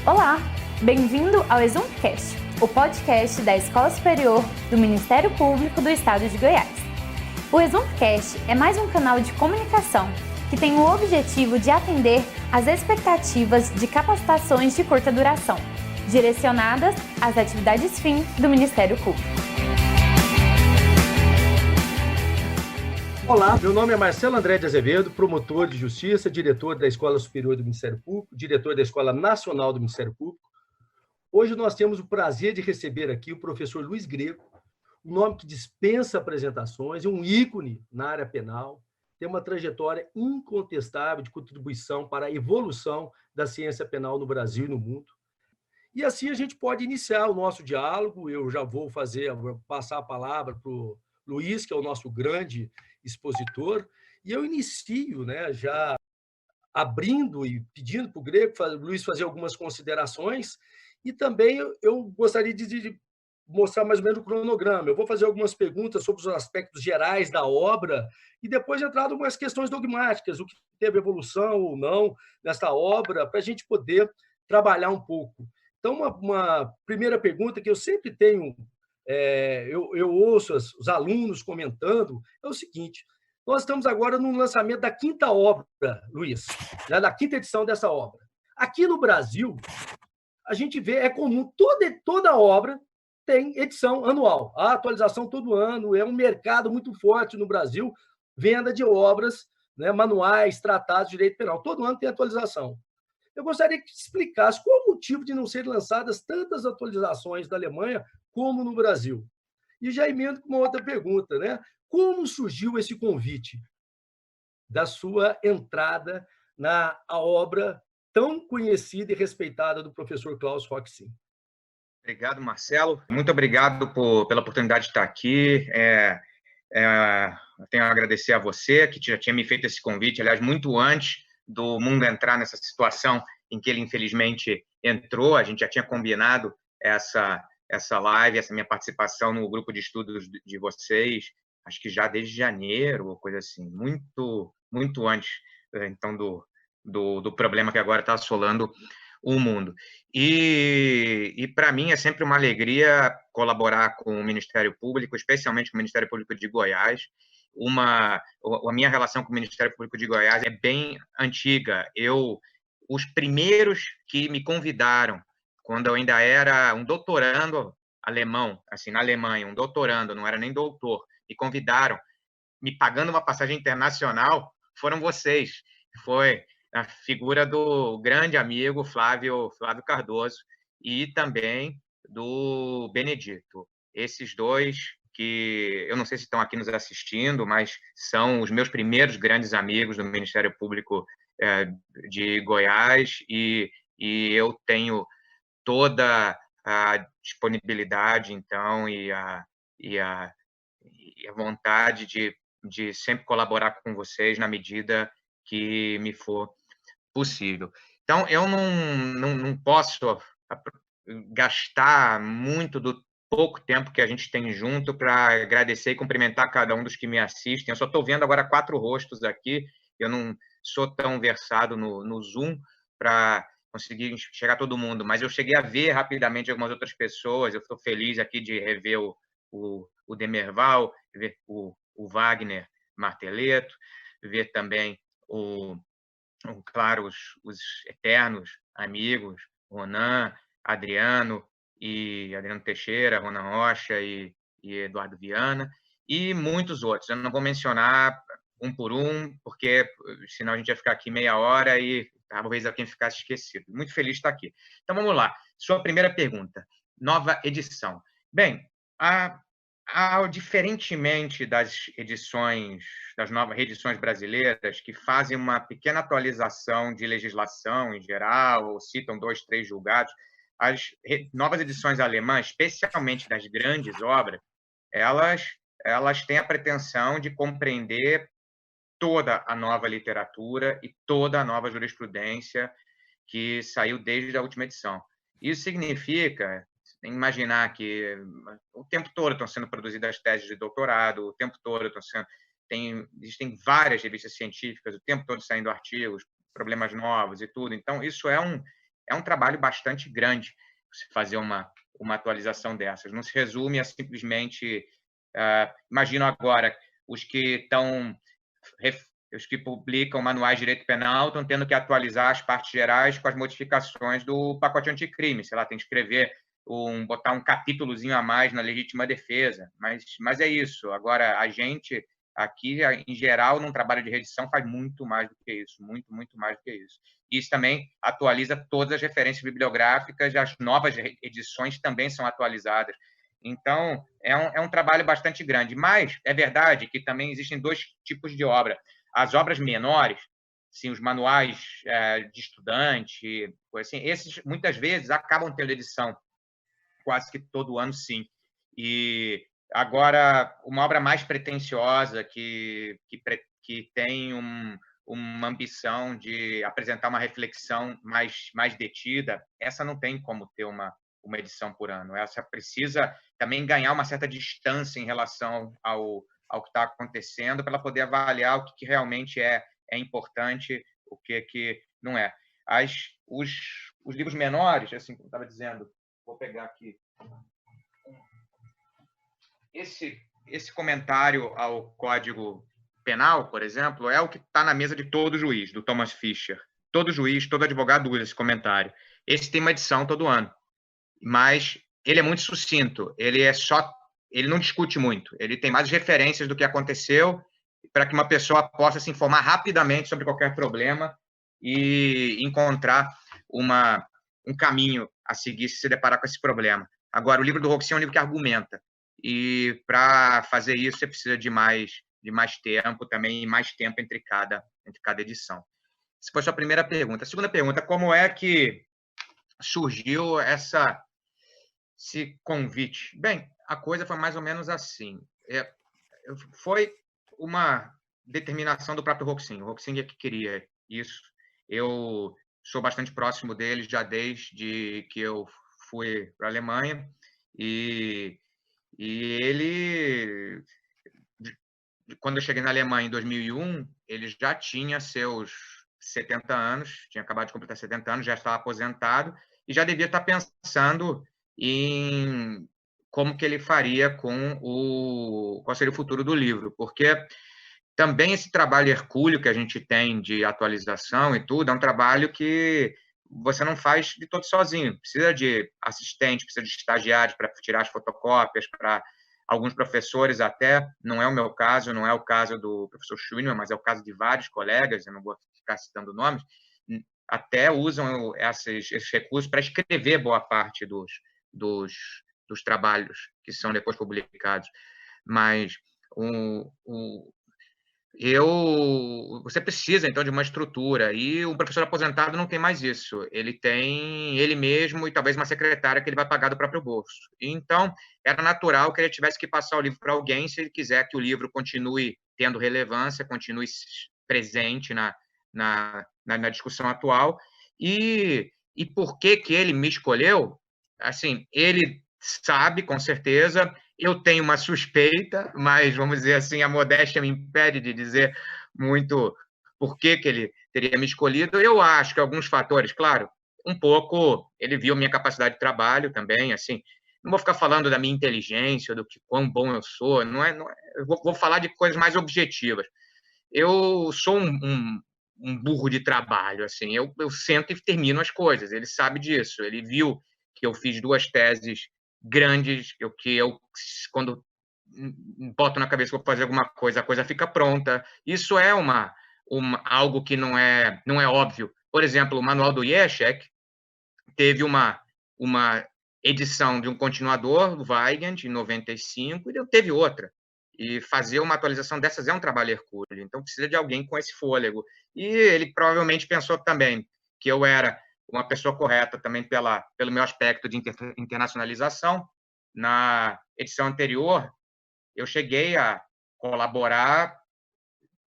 Olá, bem-vindo ao ExumCast, o podcast da Escola Superior do Ministério Público do Estado de Goiás. O ExumCast é mais um canal de comunicação que tem o objetivo de atender às expectativas de capacitações de curta duração, direcionadas às atividades fim do Ministério Público. Olá, meu nome é Marcelo André de Azevedo, promotor de justiça, diretor da Escola Superior do Ministério Público, diretor da Escola Nacional do Ministério Público. Hoje nós temos o prazer de receber aqui o professor Luiz Greco, um nome que dispensa apresentações, um ícone na área penal, tem uma trajetória incontestável de contribuição para a evolução da ciência penal no Brasil e no mundo. E assim a gente pode iniciar o nosso diálogo. Eu já vou passar a palavra para o Luiz, que é o nosso grande expositor, e eu inicio, já abrindo e pedindo para o Luiz fazer algumas considerações, e também eu gostaria de mostrar mais ou menos o cronograma. Eu vou fazer algumas perguntas sobre os aspectos gerais da obra e depois entrar em algumas questões dogmáticas, o que teve evolução ou não nesta obra, para a gente poder trabalhar um pouco. Então, uma primeira pergunta que eu sempre tenho, eu ouço os alunos comentando, é o seguinte: nós estamos agora no lançamento da quinta obra, Luiz, da quinta edição dessa obra. Aqui no Brasil, a gente vê, é comum, toda obra tem edição anual, a atualização todo ano, é um mercado muito forte no Brasil, venda de obras, manuais, tratados de direito penal, todo ano tem atualização. Eu gostaria que explicasse qual o motivo de não serem lançadas tantas atualizações da Alemanha como no Brasil. E já emendo com uma outra pergunta, como surgiu esse convite da sua entrada na obra tão conhecida e respeitada do professor Klaus Roxin? Obrigado, Marcelo. Muito obrigado pela oportunidade de estar aqui. Eu tenho a agradecer a você, que já tinha me feito esse convite, aliás, muito antes do mundo entrar nessa situação em que ele, infelizmente, entrou. A gente já tinha combinado essa live, essa minha participação no grupo de estudos de vocês, acho que já desde janeiro, ou coisa assim, muito, muito antes, então, do problema que agora está assolando o mundo. E para mim é sempre uma alegria colaborar com o Ministério Público, especialmente com o Ministério Público de Goiás. A minha relação com o Ministério Público de Goiás é bem antiga. Os primeiros que me convidaram, quando eu ainda era um doutorando alemão, assim, na Alemanha, um doutorando, não era nem doutor, me convidaram, me pagando uma passagem internacional, foram vocês. Foi a figura do grande amigo Flávio Cardoso e também do Benedito. Esses dois, que eu não sei se estão aqui nos assistindo, mas são os meus primeiros grandes amigos do Ministério Público de Goiás, e eu tenho toda a disponibilidade, então, e a vontade de sempre colaborar com vocês na medida que me for possível. Então, eu não posso gastar muito do pouco tempo que a gente tem junto para agradecer e cumprimentar cada um dos que me assistem. Eu só estou vendo agora 4 rostos aqui, eu não sou tão versado no Zoom para conseguir chegar todo mundo, mas eu cheguei a ver rapidamente algumas outras pessoas. Eu estou feliz aqui de rever o Demerval, ver o Wagner Marteleto, ver também claro, os eternos amigos, Ronan, Adriano Teixeira, Ronan Rocha e Eduardo Viana, e muitos outros. Eu não vou mencionar um por um, porque senão a gente ia ficar aqui meia hora e talvez alguém ficasse esquecido. Muito feliz de estar aqui. Então, vamos lá. Sua primeira pergunta. Nova edição. Bem, diferentemente das novas reedições brasileiras, que fazem uma pequena atualização de legislação em geral, ou citam 2, 3 julgados, as novas edições alemãs, especialmente das grandes obras, elas têm a pretensão de compreender toda a nova literatura e toda a nova jurisprudência que saiu desde a última edição. Isso significa imaginar que o tempo todo estão sendo produzidas teses de doutorado, o tempo todo existem várias revistas científicas, o tempo todo saindo artigos, problemas novos e tudo. Então, isso é é um trabalho bastante grande você fazer uma atualização dessas. Não se resume a simplesmente... imagino agora, os que publicam manuais de direito penal estão tendo que atualizar as partes gerais com as modificações do pacote anticrime. Sei lá, tem que escrever, botar um capítulozinho a mais na legítima defesa. Mas é isso. Agora, a gente aqui, em geral, num trabalho de reedição, faz muito mais do que isso. Muito, muito mais do que isso. Isso também atualiza todas as referências bibliográficas, as novas edições também são atualizadas. Então, é um trabalho bastante grande. Mas é verdade que também existem dois tipos de obra. As obras menores, sim, os manuais de estudante, assim, esses muitas vezes acabam tendo edição quase que todo ano, sim. E agora, uma obra mais pretensiosa que tem uma ambição de apresentar uma reflexão mais detida, essa não tem como ter uma edição por ano. Essa precisa também ganhar uma certa distância em relação ao que está acontecendo para ela poder avaliar o que realmente é importante, o que não é. Os livros menores, assim como eu estava dizendo, vou pegar aqui esse comentário ao Código Penal, por exemplo, é o que está na mesa de todo juiz, do Thomas Fischer. Todo juiz, todo advogado usa esse comentário. Esse tem uma edição todo ano, mas ele é muito sucinto. Ele não discute muito. Ele tem mais referências do que aconteceu para que uma pessoa possa se informar rapidamente sobre qualquer problema e encontrar um caminho a seguir se deparar com esse problema. Agora, o livro do Roxin é um livro que argumenta. E para fazer isso, você precisa de mais tempo também, e mais tempo entre cada edição. Essa foi a sua primeira pergunta. A segunda pergunta, como é que surgiu esse convite? Bem, a coisa foi mais ou menos assim. Foi uma determinação do próprio Roxin. O Roxin é que queria isso. Eu sou bastante próximo dele já desde que eu fui para a Alemanha e ele, quando eu cheguei na Alemanha em 2001, ele já tinha seus 70 anos, tinha acabado de completar 70 anos, já estava aposentado e já devia estar pensando em como que ele faria qual seria o futuro do livro, porque também esse trabalho hercúleo que a gente tem de atualização e tudo, é um trabalho que você não faz de todo sozinho. Precisa de assistente, precisa de estagiários para tirar as fotocópias, para alguns professores até, não é o meu caso, não é o caso do professor Schwinner, mas é o caso de vários colegas, eu não vou ficar citando nomes, até usam esses recursos para escrever boa parte dos trabalhos que são depois publicados. Mas você precisa, então, de uma estrutura. E o professor aposentado não tem mais isso. Ele tem ele mesmo e talvez uma secretária que ele vai pagar do próprio bolso. Então, era natural que ele tivesse que passar o livro para alguém se ele quiser que o livro continue tendo relevância, continue presente na discussão atual. E por que ele me escolheu? Assim, ele sabe, com certeza. Eu tenho uma suspeita, mas, vamos dizer assim, a modéstia me impede de dizer muito por que ele teria me escolhido. Eu acho que alguns fatores, claro, um pouco ele viu minha capacidade de trabalho também, assim, não vou ficar falando da minha inteligência, do que quão bom eu sou, eu vou falar de coisas mais objetivas. Eu sou um burro de trabalho, assim, eu sento e termino as coisas, ele sabe disso, ele viu que eu fiz 2 teses grandes, quando boto na cabeça que vou fazer alguma coisa, a coisa fica pronta. Isso é algo que não é óbvio. Por exemplo, o manual do Jeschek teve uma edição de um continuador, o Weigand, em 95, e teve outra. E fazer uma atualização dessas é um trabalho hercúleo. Então, precisa de alguém com esse fôlego. E ele provavelmente pensou também que eu era uma pessoa correta também pelo meu aspecto de internacionalização. Na edição anterior, eu cheguei a colaborar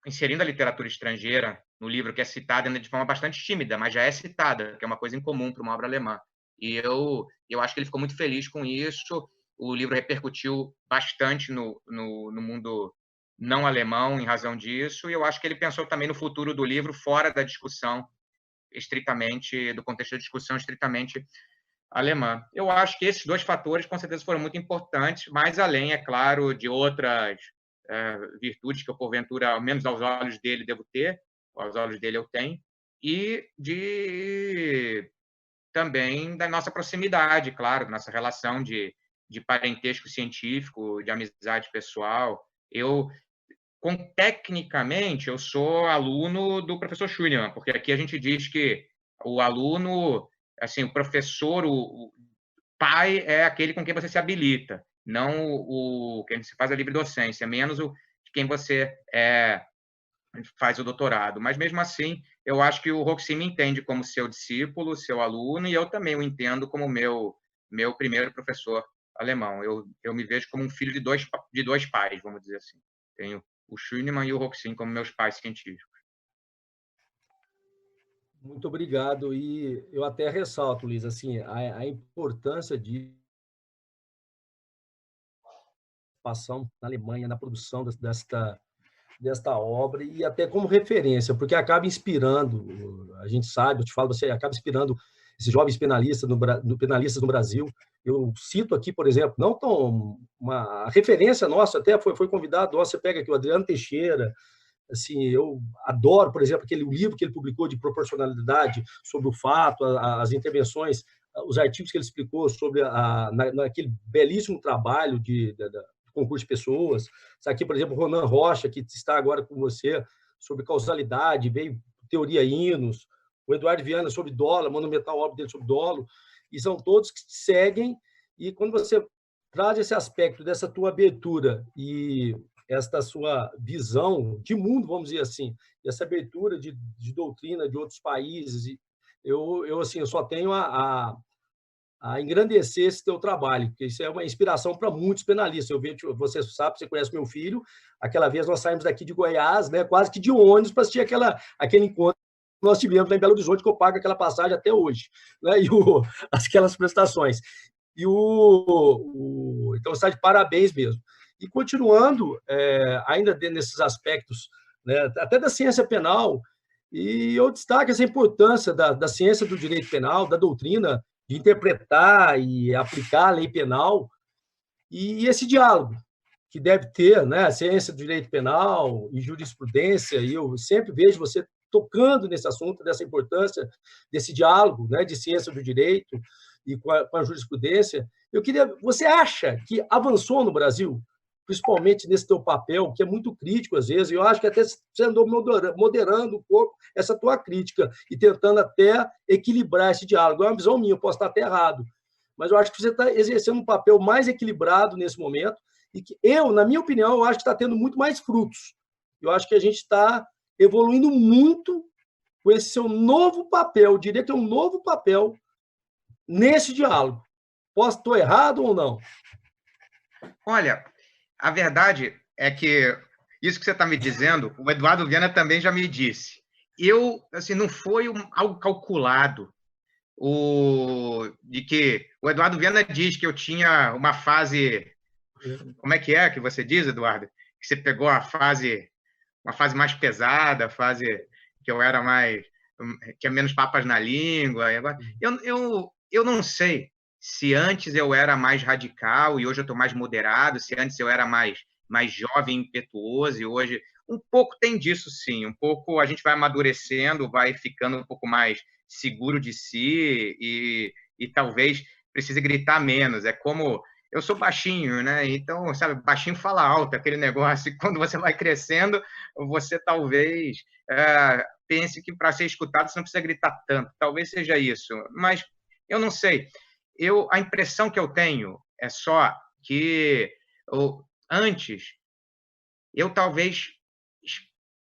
inserindo a literatura estrangeira no livro, que é citada de forma bastante tímida, mas já é citada, que é uma coisa incomum para uma obra alemã. E eu acho que ele ficou muito feliz com isso. O livro repercutiu bastante no mundo não alemão em razão disso, e eu acho que ele pensou também no futuro do livro fora da discussão estritamente, do contexto da discussão estritamente alemã. Eu acho que esses dois fatores, com certeza, foram muito importantes, mais além, é claro, de outras virtudes que eu, porventura, ao menos aos olhos dele, devo ter, aos olhos dele eu tenho, e também da nossa proximidade, claro, nossa relação de parentesco científico, de amizade pessoal. Tecnicamente, eu sou aluno do professor Schunemann, porque aqui a gente diz que o aluno, assim, o professor, o pai é aquele com quem você se habilita, não o quem se faz a livre docência, menos o de quem você faz o doutorado. Mas, mesmo assim, eu acho que o Roxy me entende como seu discípulo, seu aluno, e eu também o entendo como meu primeiro professor alemão. Eu me vejo como um filho de dois pais, vamos dizer assim. Tenho o Schunemann e o Roxy como meus pais científicos. Muito obrigado. E eu até ressalto, Luiz, assim, a importância de participação na Alemanha, na produção desta obra, e até como referência, porque acaba inspirando, a gente sabe, eu te falo, você acaba inspirando esses jovens penalistas no Brasil. Eu cito aqui, por exemplo, não tão uma referência nossa, até foi convidado, você pega aqui o Adriano Teixeira. Assim, eu adoro, por exemplo, aquele livro que ele publicou de proporcionalidade sobre o fato, as intervenções, os artigos que ele explicou sobre naquele belíssimo trabalho de concurso de pessoas. Aqui, por exemplo, o Ronan Rocha, que está agora com você, sobre causalidade, veio teoria Hinos, o Eduardo Viana sobre dolo, monumental obra dele sobre dolo, e são todos que seguem, e quando você traz esse aspecto dessa tua abertura e esta sua visão de mundo, vamos dizer assim, essa abertura de doutrina de outros países, eu só tenho a engrandecer esse teu trabalho, porque isso é uma inspiração para muitos penalistas. Eu vejo, você sabe, você conhece meu filho, aquela vez nós saímos daqui de Goiás, né, quase que de ônibus, para assistir aquele encontro que nós tivemos lá em Belo Horizonte, que eu pago aquela passagem até hoje, né, e aquelas prestações. Então, está de parabéns mesmo. E continuando, ainda nesses aspectos, né, até da ciência penal, e eu destaco essa importância da ciência do direito penal, da doutrina, de interpretar e aplicar a lei penal, e esse diálogo que deve ter, né, ciência do direito penal e jurisprudência, e eu sempre vejo você tocando nesse assunto, dessa importância desse diálogo, né, de ciência do direito e com a jurisprudência. Você acha que avançou no Brasil, principalmente nesse teu papel, que é muito crítico às vezes, e eu acho que até você andou moderando um pouco essa tua crítica e tentando até equilibrar esse diálogo. É uma visão minha, eu posso estar até errado, mas eu acho que você está exercendo um papel mais equilibrado nesse momento, e que na minha opinião, eu acho que está tendo muito mais frutos. Eu acho que a gente está evoluindo muito com esse seu novo papel, eu diria que é um novo papel nesse diálogo. Estou errado ou não? Olha, a verdade é que isso que você está me dizendo, o Eduardo Viana também já me disse. Assim, não foi algo calculado, de que o Eduardo Viana diz que eu tinha uma fase... Como é que você diz, Eduardo? Que você pegou uma fase mais pesada, a fase que eu era mais... que é menos papas na língua. Eu não sei se antes eu era mais radical e hoje eu estou mais moderado, se antes eu era mais jovem, impetuoso, e hoje... Um pouco tem disso, sim. Um pouco a gente vai amadurecendo, vai ficando um pouco mais seguro de si e talvez precise gritar menos. É como... Eu sou baixinho, né? Então, sabe, baixinho fala alto, aquele negócio. E quando você vai crescendo, você talvez pense que para ser escutado você não precisa gritar tanto. Talvez seja isso. Mas eu não sei. A impressão que eu tenho é só que antes eu talvez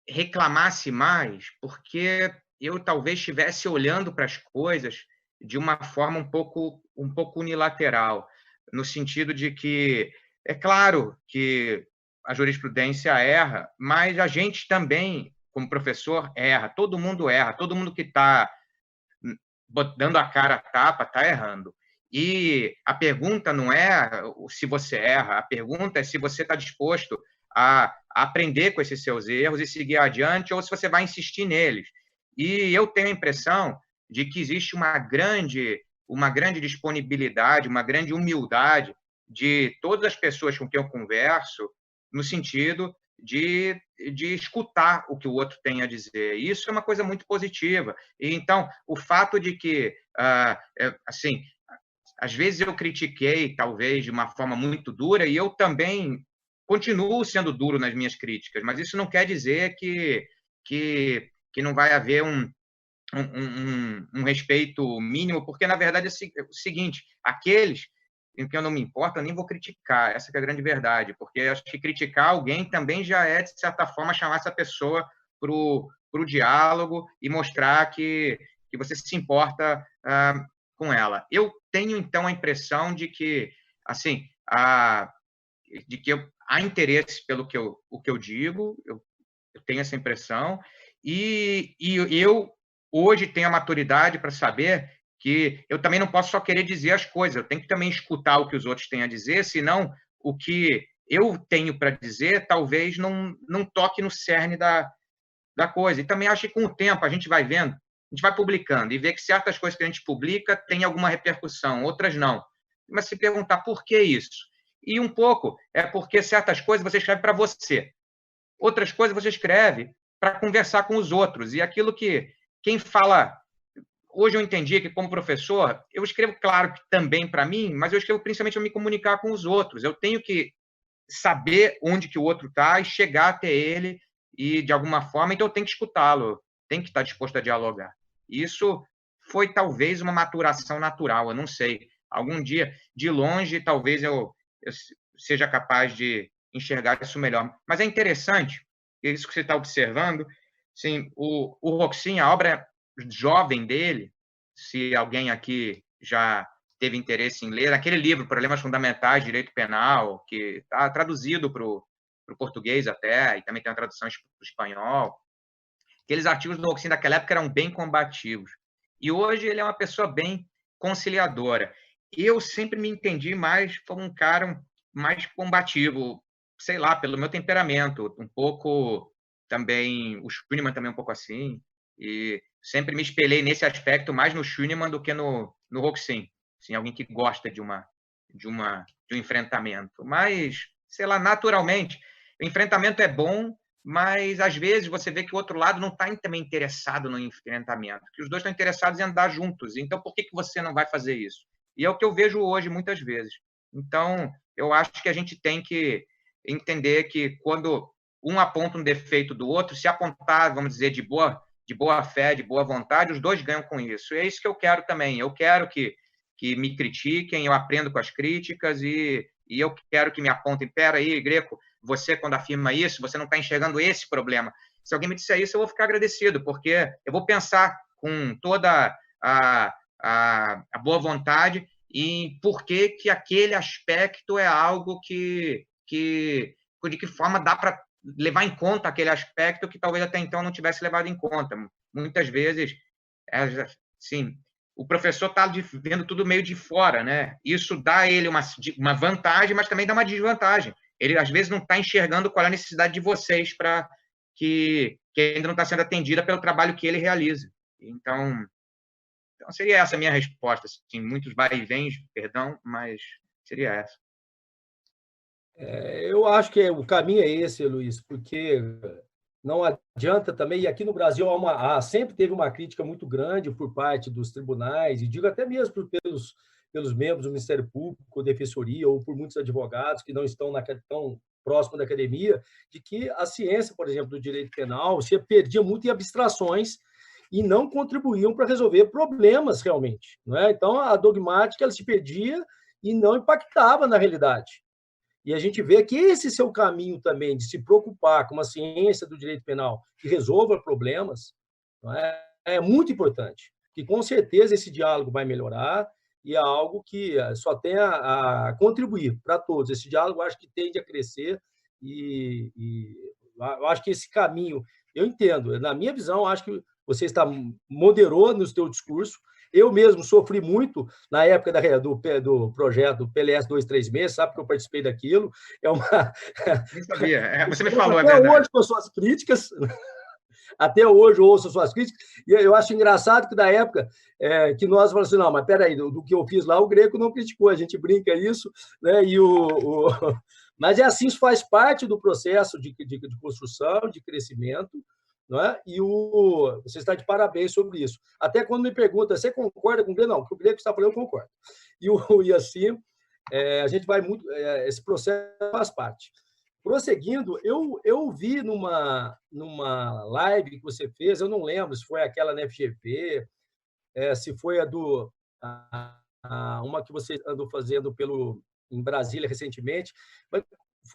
reclamasse mais, porque eu talvez estivesse olhando para as coisas de uma forma um pouco unilateral, no sentido de que é claro que a jurisprudência erra, mas a gente também, como professor, erra. Todo mundo erra. Todo mundo que está dando a cara a tapa está errando. E a pergunta não é se você erra, a pergunta é se você está disposto a aprender com esses seus erros e seguir adiante, ou se você vai insistir neles. E eu tenho a impressão de que existe uma grande disponibilidade, uma grande humildade de todas as pessoas com quem eu converso, no sentido de escutar o que o outro tem a dizer. E isso é uma coisa muito positiva. E, então, o fato de que, assim, às vezes eu critiquei, talvez, de uma forma muito dura, e eu também continuo sendo duro nas minhas críticas, mas isso não quer dizer que não vai haver um respeito mínimo, porque, na verdade, é o seguinte, aqueles em que eu não me importo, eu nem vou criticar, essa que é a grande verdade, porque eu acho que criticar alguém também já é, de certa forma, chamar essa pessoa para o diálogo e mostrar que você se importa com ela. Eu tenho, então, a impressão de que, assim, há interesse pelo que eu digo, eu tenho essa impressão, e eu hoje tenho a maturidade para saber que eu também não posso só querer dizer as coisas, eu tenho que também escutar o que os outros têm a dizer, senão o que eu tenho para dizer talvez não toque no cerne da coisa. E também acho que com o tempo a gente vai vendo, a gente vai publicando e vê que certas coisas que a gente publica têm alguma repercussão, outras não. Mas se perguntar por que isso? E um pouco é porque certas coisas você escreve para você, outras coisas você escreve para conversar com os outros. E aquilo que quem fala... Hoje eu entendi que, como professor, eu escrevo, claro, também para mim, mas eu escrevo principalmente para me comunicar com os outros. Eu tenho que saber onde que o outro está e chegar até ele e, de alguma forma, então eu tenho que escutá-lo, tenho que estar disposto a dialogar. Isso foi, talvez, uma maturação natural, eu não sei. Algum dia, de longe, talvez eu seja capaz de enxergar isso melhor. Mas é interessante, isso que você está observando, sim, o Roxin, a obra jovem dele, se alguém aqui já teve interesse em ler, aquele livro, Problemas Fundamentais de Direito Penal, que está traduzido para o português até, e também tem uma tradução para o espanhol. Aqueles artigos do Roxin daquela época eram bem combativos. E hoje ele é uma pessoa bem conciliadora. Eu sempre me entendi mais como um cara mais combativo, sei lá, pelo meu temperamento, um pouco também, o Schunemann também um pouco assim, e sempre me espelhei nesse aspecto mais no Schunemann do que no Roxin. Assim, alguém que gosta de um enfrentamento. Mas, sei lá, naturalmente, o enfrentamento é bom, mas às vezes você vê que o outro lado não está também interessado no enfrentamento, que os dois estão interessados em andar juntos. Então, por que você não vai fazer isso? E é o que eu vejo hoje muitas vezes. Então, eu acho que a gente tem que entender que quando um aponta um defeito do outro, se apontar, vamos dizer, de boa fé, de boa vontade, os dois ganham com isso. E é isso que eu quero também. Eu quero que me critiquem, eu aprendo com as críticas e eu quero que me apontem. Pera aí, Greco, você, quando afirma isso, você não está enxergando esse problema. Se alguém me disser isso, eu vou ficar agradecido, porque eu vou pensar com toda a boa vontade em por que aquele aspecto é algo de que forma dá para levar em conta aquele aspecto que talvez até então não tivesse levado em conta. Muitas vezes, assim, o professor está vendo tudo meio de fora, né? Isso dá a ele uma vantagem, mas também dá uma desvantagem. Ele, às vezes, não está enxergando qual é a necessidade de vocês para que ainda não está sendo atendida pelo trabalho que ele realiza. Então seria essa a minha resposta. Assim, muitos vai e vens, perdão, mas seria essa. Eu acho que o caminho é esse, Luiz, porque não adianta também, e aqui no Brasil sempre teve uma crítica muito grande por parte dos tribunais, e digo até mesmo pelos membros do Ministério Público, Defensoria, ou por muitos advogados que não estão tão próximo da academia, de que a ciência, por exemplo, do direito penal, se perdia muito em abstrações e não contribuíam para resolver problemas realmente. Não é? Então, a dogmática ela se perdia e não impactava na realidade. E a gente vê que esse seu caminho também de se preocupar com uma ciência do direito penal que resolva problemas é muito importante. Que com certeza esse diálogo vai melhorar e é algo que só tem a contribuir para todos. Esse diálogo eu acho que tende a crescer e eu acho que esse caminho, eu entendo, na minha visão, acho que você moderou no seu discurso. Eu mesmo sofri muito na época do projeto PLS 236, sabe que eu participei daquilo. Nem sabia. Você me falou, é verdade. Até hoje com as suas críticas. até hoje eu ouço suas críticas, e eu acho engraçado que, da época, que nós falamos assim, não, mas peraí, do que eu fiz lá, o Greco não criticou, a gente brinca isso, né? Mas é assim, isso faz parte do processo de construção, de crescimento, não é? Você está de parabéns sobre isso. Até quando me pergunta, você concorda com o Greco? Não, o que o Greco está falando, eu concordo. E assim, a gente vai muito... esse processo faz parte. Prosseguindo, eu vi numa live que você fez, eu não lembro se foi aquela na FGV, se foi uma que você andou fazendo em Brasília recentemente, mas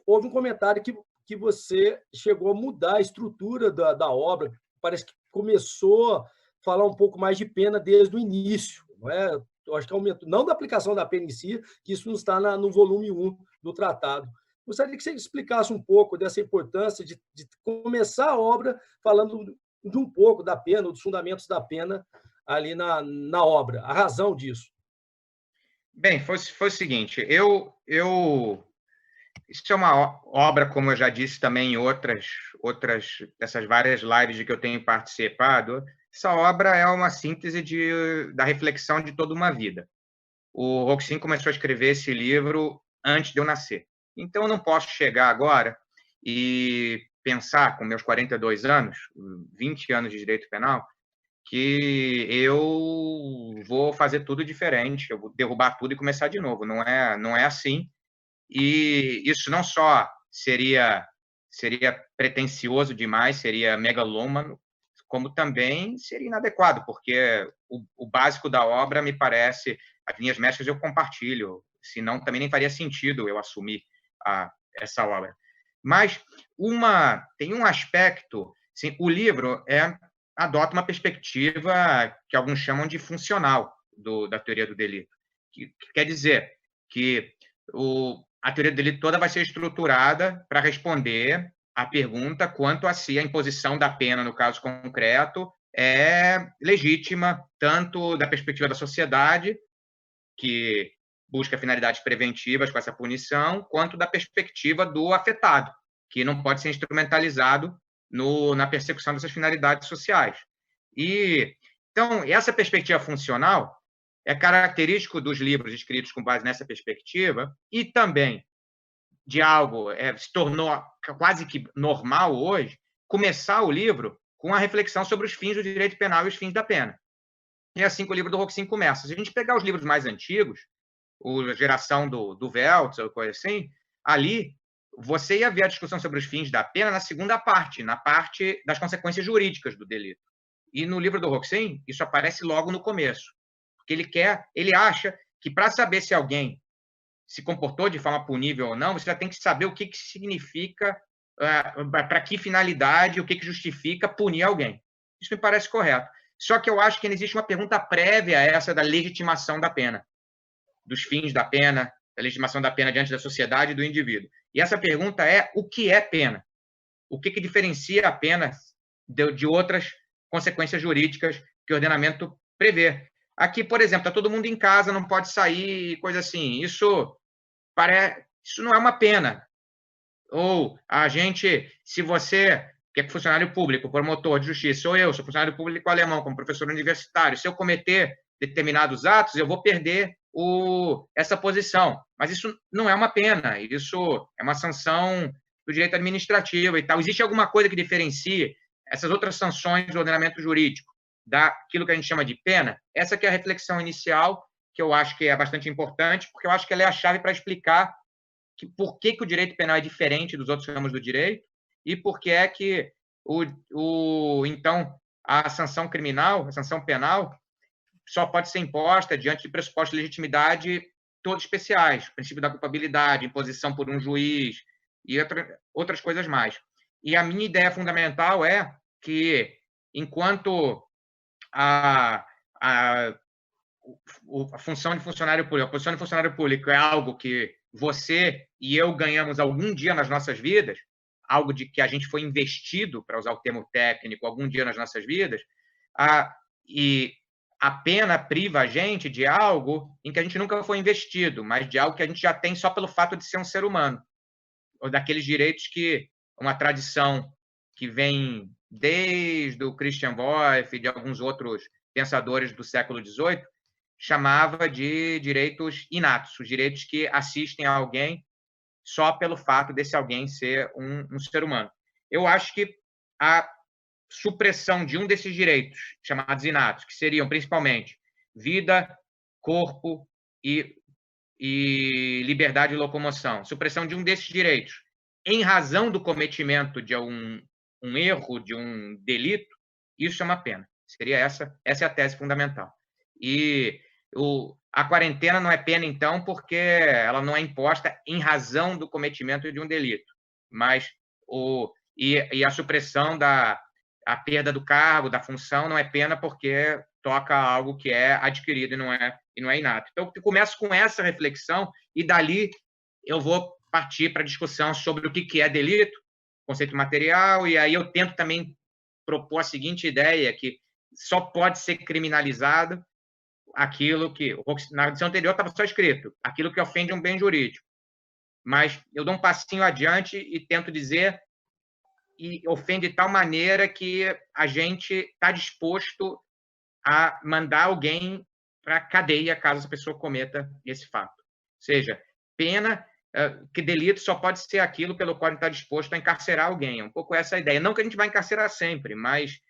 houve um comentário que você chegou a mudar a estrutura da obra, parece que começou a falar um pouco mais de pena desde o início, não é? Eu acho que aumentou, não da aplicação da pena em si, que isso não está no volume 1 do tratado. Gostaria que você explicasse um pouco dessa importância de começar a obra falando de um pouco da pena, dos fundamentos da pena ali na obra, a razão disso. Bem, foi o seguinte, isso é uma obra, como eu já disse também em outras dessas várias lives de que eu tenho participado, essa obra é uma síntese da reflexão de toda uma vida. O Roxin começou a escrever esse livro antes de eu nascer. Então, eu não posso chegar agora e pensar, com meus 42 anos, 20 anos de direito penal, que eu vou fazer tudo diferente, eu vou derrubar tudo e começar de novo. Não é assim. E isso não só seria pretensioso demais, seria megalômano, como também seria inadequado, porque o básico da obra, me parece, as linhas mestras eu compartilho, senão também nem faria sentido eu assumir essa obra. Mas tem um aspecto, assim, o livro adota uma perspectiva que alguns chamam de funcional da teoria do delito, que quer dizer que a teoria do delito toda vai ser estruturada para responder a pergunta quanto a se a imposição da pena, no caso concreto, é legítima, tanto da perspectiva da sociedade, que busca finalidades preventivas com essa punição, quanto da perspectiva do afetado, que não pode ser instrumentalizado na persecução dessas finalidades sociais. Então, essa perspectiva funcional é característico dos livros escritos com base nessa perspectiva e também de algo se tornou quase que normal hoje, começar o livro com a reflexão sobre os fins do direito penal e os fins da pena. E é assim que o livro do Roxin começa. Se a gente pegar os livros mais antigos, a geração do Weltz, ou coisa assim, ali você ia ver a discussão sobre os fins da pena na segunda parte, na parte das consequências jurídicas do delito. E no livro do Roxin, isso aparece logo no começo. Porque ele acha que para saber se alguém se comportou de forma punível ou não, você já tem que saber o que significa, para que finalidade, o que justifica punir alguém. Isso me parece correto. Só que eu acho que existe uma pergunta prévia a essa da legitimação da pena, dos fins da pena, da legitimação da pena diante da sociedade e do indivíduo. E essa pergunta é: o que é pena? O que diferencia a pena de outras consequências jurídicas que o ordenamento prevê? Aqui, por exemplo, está todo mundo em casa, não pode sair, coisa assim. Isso não é uma pena. Ou se você, que é funcionário público, promotor de justiça, eu sou funcionário público alemão, como professor universitário, se eu cometer determinados atos, eu vou perder essa posição. Mas isso não é uma pena, isso é uma sanção do direito administrativo e tal. Existe alguma coisa que diferencie essas outras sanções do ordenamento jurídico daquilo que a gente chama de pena? Essa que é a reflexão inicial, que eu acho que é bastante importante, porque eu acho que ela é a chave para explicar por que o direito penal é diferente dos outros ramos do direito e por que é que, então, a sanção criminal, a sanção penal, só pode ser imposta diante de pressupostos de legitimidade todos especiais, o princípio da culpabilidade, imposição por um juiz e outras coisas mais. E a minha ideia fundamental é que, enquanto a função de funcionário público, a posição de funcionário público é algo que você e eu ganhamos algum dia nas nossas vidas, algo de que a gente foi investido, para usar o termo técnico, algum dia nas nossas vidas, e a pena priva a gente de algo em que a gente nunca foi investido, mas de algo que a gente já tem só pelo fato de ser um ser humano, ou daqueles direitos que uma tradição que vem desde o Christian Wolff e de alguns outros pensadores do século XVIII, chamava de direitos inatos, os direitos que assistem a alguém só pelo fato desse alguém ser um ser humano. Eu acho que a supressão de um desses direitos, chamados inatos, que seriam principalmente vida, corpo e liberdade de locomoção, supressão de um desses direitos, em razão do cometimento de um erro, de um delito, isso é uma pena. Seria essa é a tese fundamental. E a quarentena não é pena, então, porque ela não é imposta em razão do cometimento de um delito, mas a supressão a perda do cargo, da função, não é pena porque toca algo que é adquirido e não é inato. Então, eu começo com essa reflexão e, dali, eu vou partir para a discussão sobre o que é delito, conceito material, e aí eu tento também propor a seguinte ideia, que só pode ser criminalizado aquilo que, na edição anterior estava só escrito, aquilo que ofende um bem jurídico. Mas eu dou um passinho adiante e tento dizer e ofende de tal maneira que a gente está disposto a mandar alguém para a cadeia caso a pessoa cometa esse fato. Ou seja, pena, que delito só pode ser aquilo pelo qual a gente está disposto a encarcerar alguém. É um pouco essa a ideia. Não que a gente vai encarcerar sempre, mas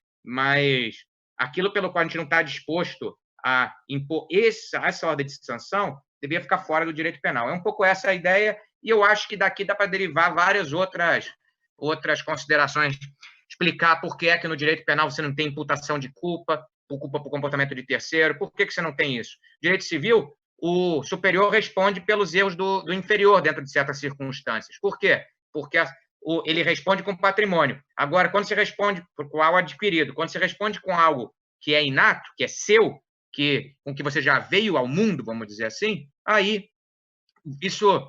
aquilo pelo qual a gente não está disposto a impor essa ordem de sanção devia ficar fora do direito penal. É um pouco essa a ideia, e eu acho que daqui dá para derivar várias outras considerações, explicar por que é que no direito penal você não tem imputação de culpa por comportamento de terceiro, por que você não tem isso? Direito civil, o superior responde pelos erros do inferior dentro de certas circunstâncias. Por quê? Porque ele responde com patrimônio. Agora, quando você responde com algo adquirido, quando você responde com algo que é inato, que é seu, com que você já veio ao mundo, vamos dizer assim, aí isso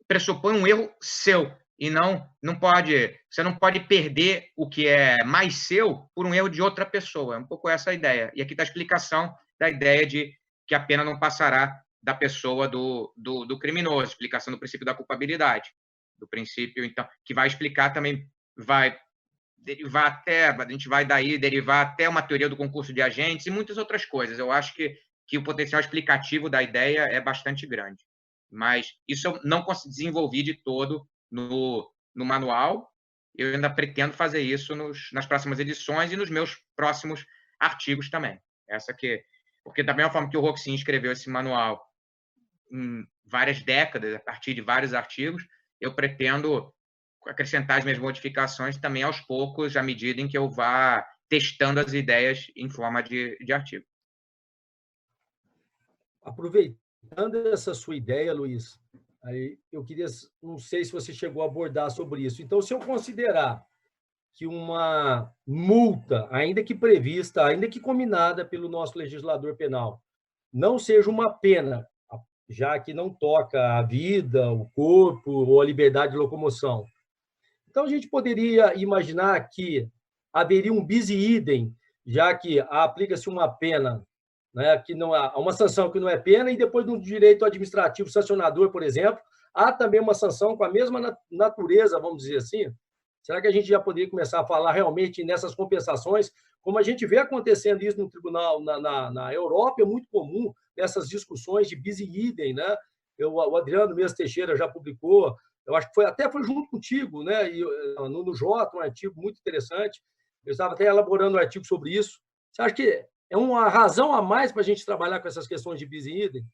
pressupõe um erro seu. E você não pode perder o que é mais seu por um erro de outra pessoa. É um pouco essa a ideia. E aqui está a explicação da ideia de que a pena não passará da pessoa do criminoso, explicação do princípio da culpabilidade, do princípio, então, que vai explicar também, vai derivar até, a gente vai daí derivar até uma teoria do concurso de agentes e muitas outras coisas. Eu acho que o potencial explicativo da ideia é bastante grande. Mas isso eu não desenvolvi de todo no manual. Eu ainda pretendo fazer isso nas próximas edições e nos meus próximos artigos também. Porque da mesma forma que o Roxin escreveu esse manual em várias décadas, a partir de vários artigos, eu pretendo acrescentar as minhas modificações também aos poucos, à medida em que eu vá testando as ideias em forma de artigo. Aproveitando essa sua ideia, Luiz, aí eu queria, não sei se você chegou a abordar sobre isso. Então, se eu considerar que uma multa, ainda que prevista, ainda que combinada pelo nosso legislador penal, não seja uma pena, já que não toca a vida, o corpo ou a liberdade de locomoção. Então, a gente poderia imaginar que haveria um bis idem, já que aplica-se uma pena, né, que não há uma sanção que não é pena, e depois no direito administrativo sancionador, por exemplo, há também uma sanção com a mesma natureza, vamos dizer assim. Será que a gente já poderia começar a falar realmente nessas compensações, como a gente vê acontecendo isso no tribunal na Europa, é muito comum essas discussões de bis idem, né? O Adriano Mestre Teixeira já publicou, eu acho que foi junto contigo, né? E, no Jota, um artigo muito interessante. Eu estava até elaborando um artigo sobre isso. Você acha que é uma razão a mais para a gente trabalhar com essas questões de bis idem?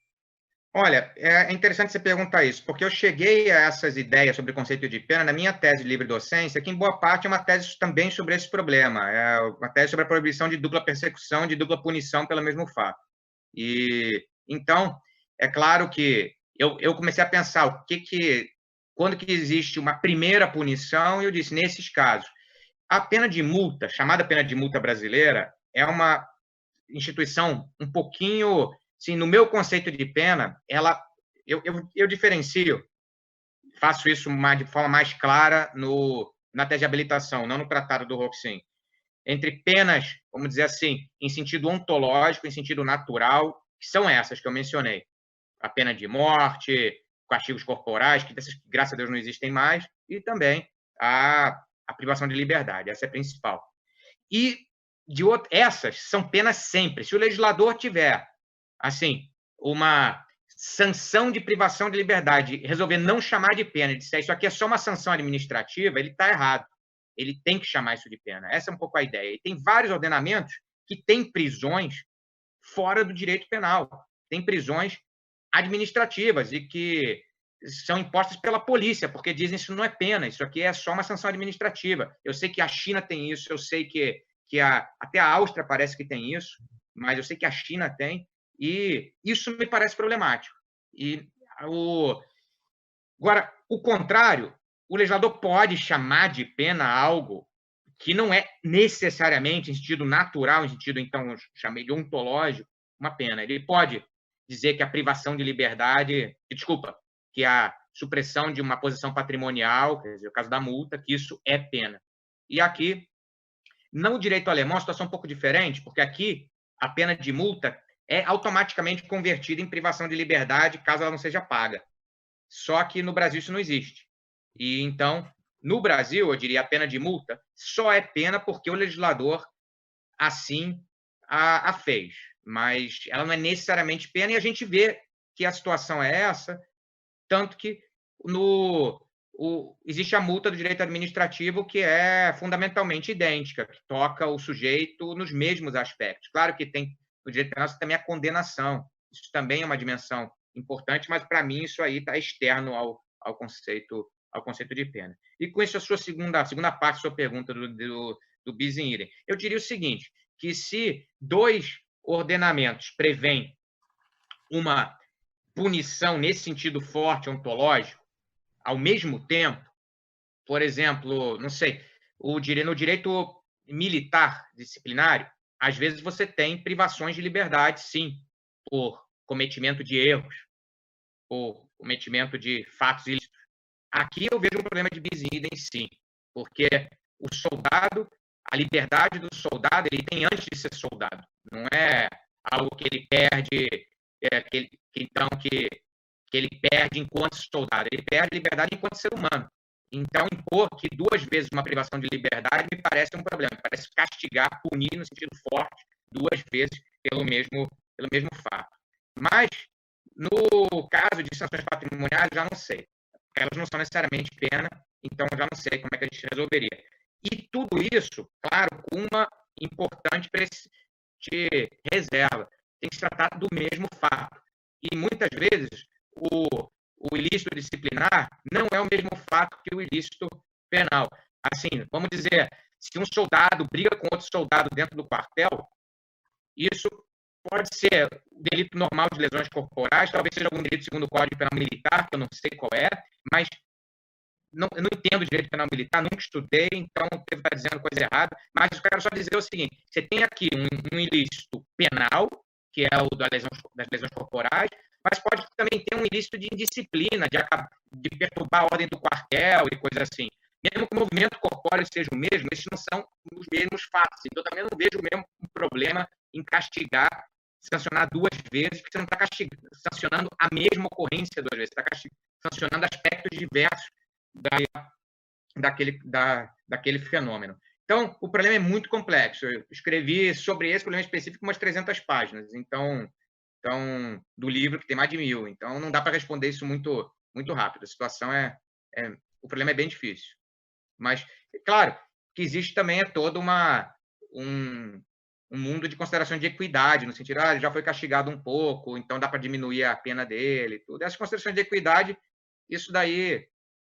Olha, é interessante você perguntar isso, porque eu cheguei a essas ideias sobre o conceito de pena na minha tese de livre docência, que em boa parte é uma tese também sobre esse problema, é uma tese sobre a proibição de dupla persecução, de dupla punição pelo mesmo fato. E então, é claro que eu comecei a pensar quando que existe uma primeira punição, e eu disse, nesses casos, a pena de multa, chamada pena de multa brasileira, é uma instituição um pouquinho, assim, no meu conceito de pena, eu diferencio, faço isso de forma mais clara na tese de habilitação, não no tratado do Roxin, entre penas, vamos dizer assim, em sentido ontológico, em sentido natural, que são essas que eu mencionei. A pena de morte, castigos corporais, que graças a Deus não existem mais, e também a a privação de liberdade, essa é a principal. E essas são penas sempre. Se o legislador tiver, assim, uma sanção de privação de liberdade, resolver não chamar de pena, e disser isso aqui é só uma sanção administrativa, ele está errado. Ele tem que chamar isso de pena. Essa é um pouco a ideia. E tem vários ordenamentos que têm prisões fora do direito penal. Tem prisões administrativas e que são impostas pela polícia, porque dizem que isso não é pena, isso aqui é só uma sanção administrativa. Eu sei que a China tem isso, eu sei que até a Áustria parece que tem isso, mas eu sei que a China tem, e isso me parece problemático. Agora, o contrário, o legislador pode chamar de pena algo que não é necessariamente, em sentido natural, em sentido, então, eu chamei de ontológico, uma pena. Ele pode dizer que a privação de liberdade, que a supressão de uma posição patrimonial, quer dizer, o caso da multa, que isso é pena. E aqui, no direito alemão, a situação é um pouco diferente, porque aqui a pena de multa é automaticamente convertida em privação de liberdade caso ela não seja paga. Só que no Brasil isso não existe. E então, no Brasil, eu diria, a pena de multa só é pena porque o legislador assim a fez. Mas ela não é necessariamente pena, e a gente vê que a situação é essa, tanto que existe a multa do direito administrativo, que é fundamentalmente idêntica, que toca o sujeito nos mesmos aspectos. Claro que tem no direito penal também a condenação, isso também é uma dimensão importante, mas para mim isso aí está externo ao conceito de pena. E com isso, a segunda parte da sua pergunta do bis in idem, eu diria o seguinte, que se dois ordenamentos prevêem uma punição nesse sentido forte, ontológico, ao mesmo tempo, por exemplo, não sei, no direito militar disciplinário, às vezes você tem privações de liberdade, sim, por cometimento de erros, por cometimento de fatos ilícitos. Aqui eu vejo um problema de bis in idem, sim, porque o soldado, a liberdade do soldado, ele tem antes de ser soldado. Não é algo que ele perde, que ele perde enquanto soldado. Ele perde liberdade enquanto ser humano. Então, impor que 2 vezes uma privação de liberdade me parece um problema. Me parece castigar, punir no sentido forte 2 vezes pelo mesmo fato. Mas, no caso de sanções patrimoniais, já não sei. Elas não são necessariamente pena, então já não sei como é que a gente resolveria. E tudo isso, claro, com uma importante reserva. Tem que se tratar do mesmo fato. E muitas vezes o ilícito disciplinar não é o mesmo fato que o ilícito penal. Assim, vamos dizer, se um soldado briga com outro soldado dentro do quartel, isso pode ser delito normal de lesões corporais, talvez seja algum delito segundo o Código Penal Militar, que eu não sei qual é, mas eu não entendo direito penal militar, nunca estudei, então devo estar dizendo coisa errada, mas eu quero só dizer o seguinte, você tem aqui um ilícito penal, que é o das lesões corporais, mas pode também ter um ilícito de indisciplina, de perturbar a ordem do quartel e coisa assim. Mesmo que o movimento corpóreo seja o mesmo, esses não são os mesmos fatos. Então, eu também não vejo o mesmo problema em sancionar 2 vezes, porque você não está sancionando a mesma ocorrência 2 vezes, você está sancionando aspectos diversos daquele fenômeno. Então, o problema é muito complexo. Eu escrevi sobre esse problema específico umas 300 páginas, então do livro, que tem mais de 1000. Então, não dá para responder isso muito, muito rápido. A situação o problema é bem difícil. Mas, claro, que existe também todo um mundo de consideração de equidade, no sentido, ele já foi castigado um pouco, então dá para diminuir a pena dele, tudo. Essas considerações de equidade, isso daí,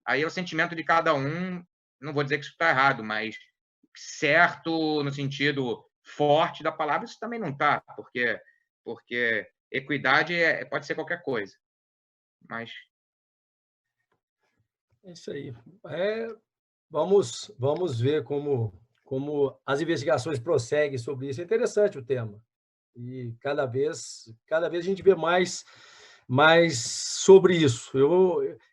aí é o sentimento de cada um, não vou dizer que isso está errado, mas certo no sentido forte da palavra, isso também não está, porque equidade pode ser qualquer coisa. Mas é isso aí. Vamos ver como as investigações prosseguem sobre isso. É interessante o tema. E cada vez a gente vê mais sobre isso.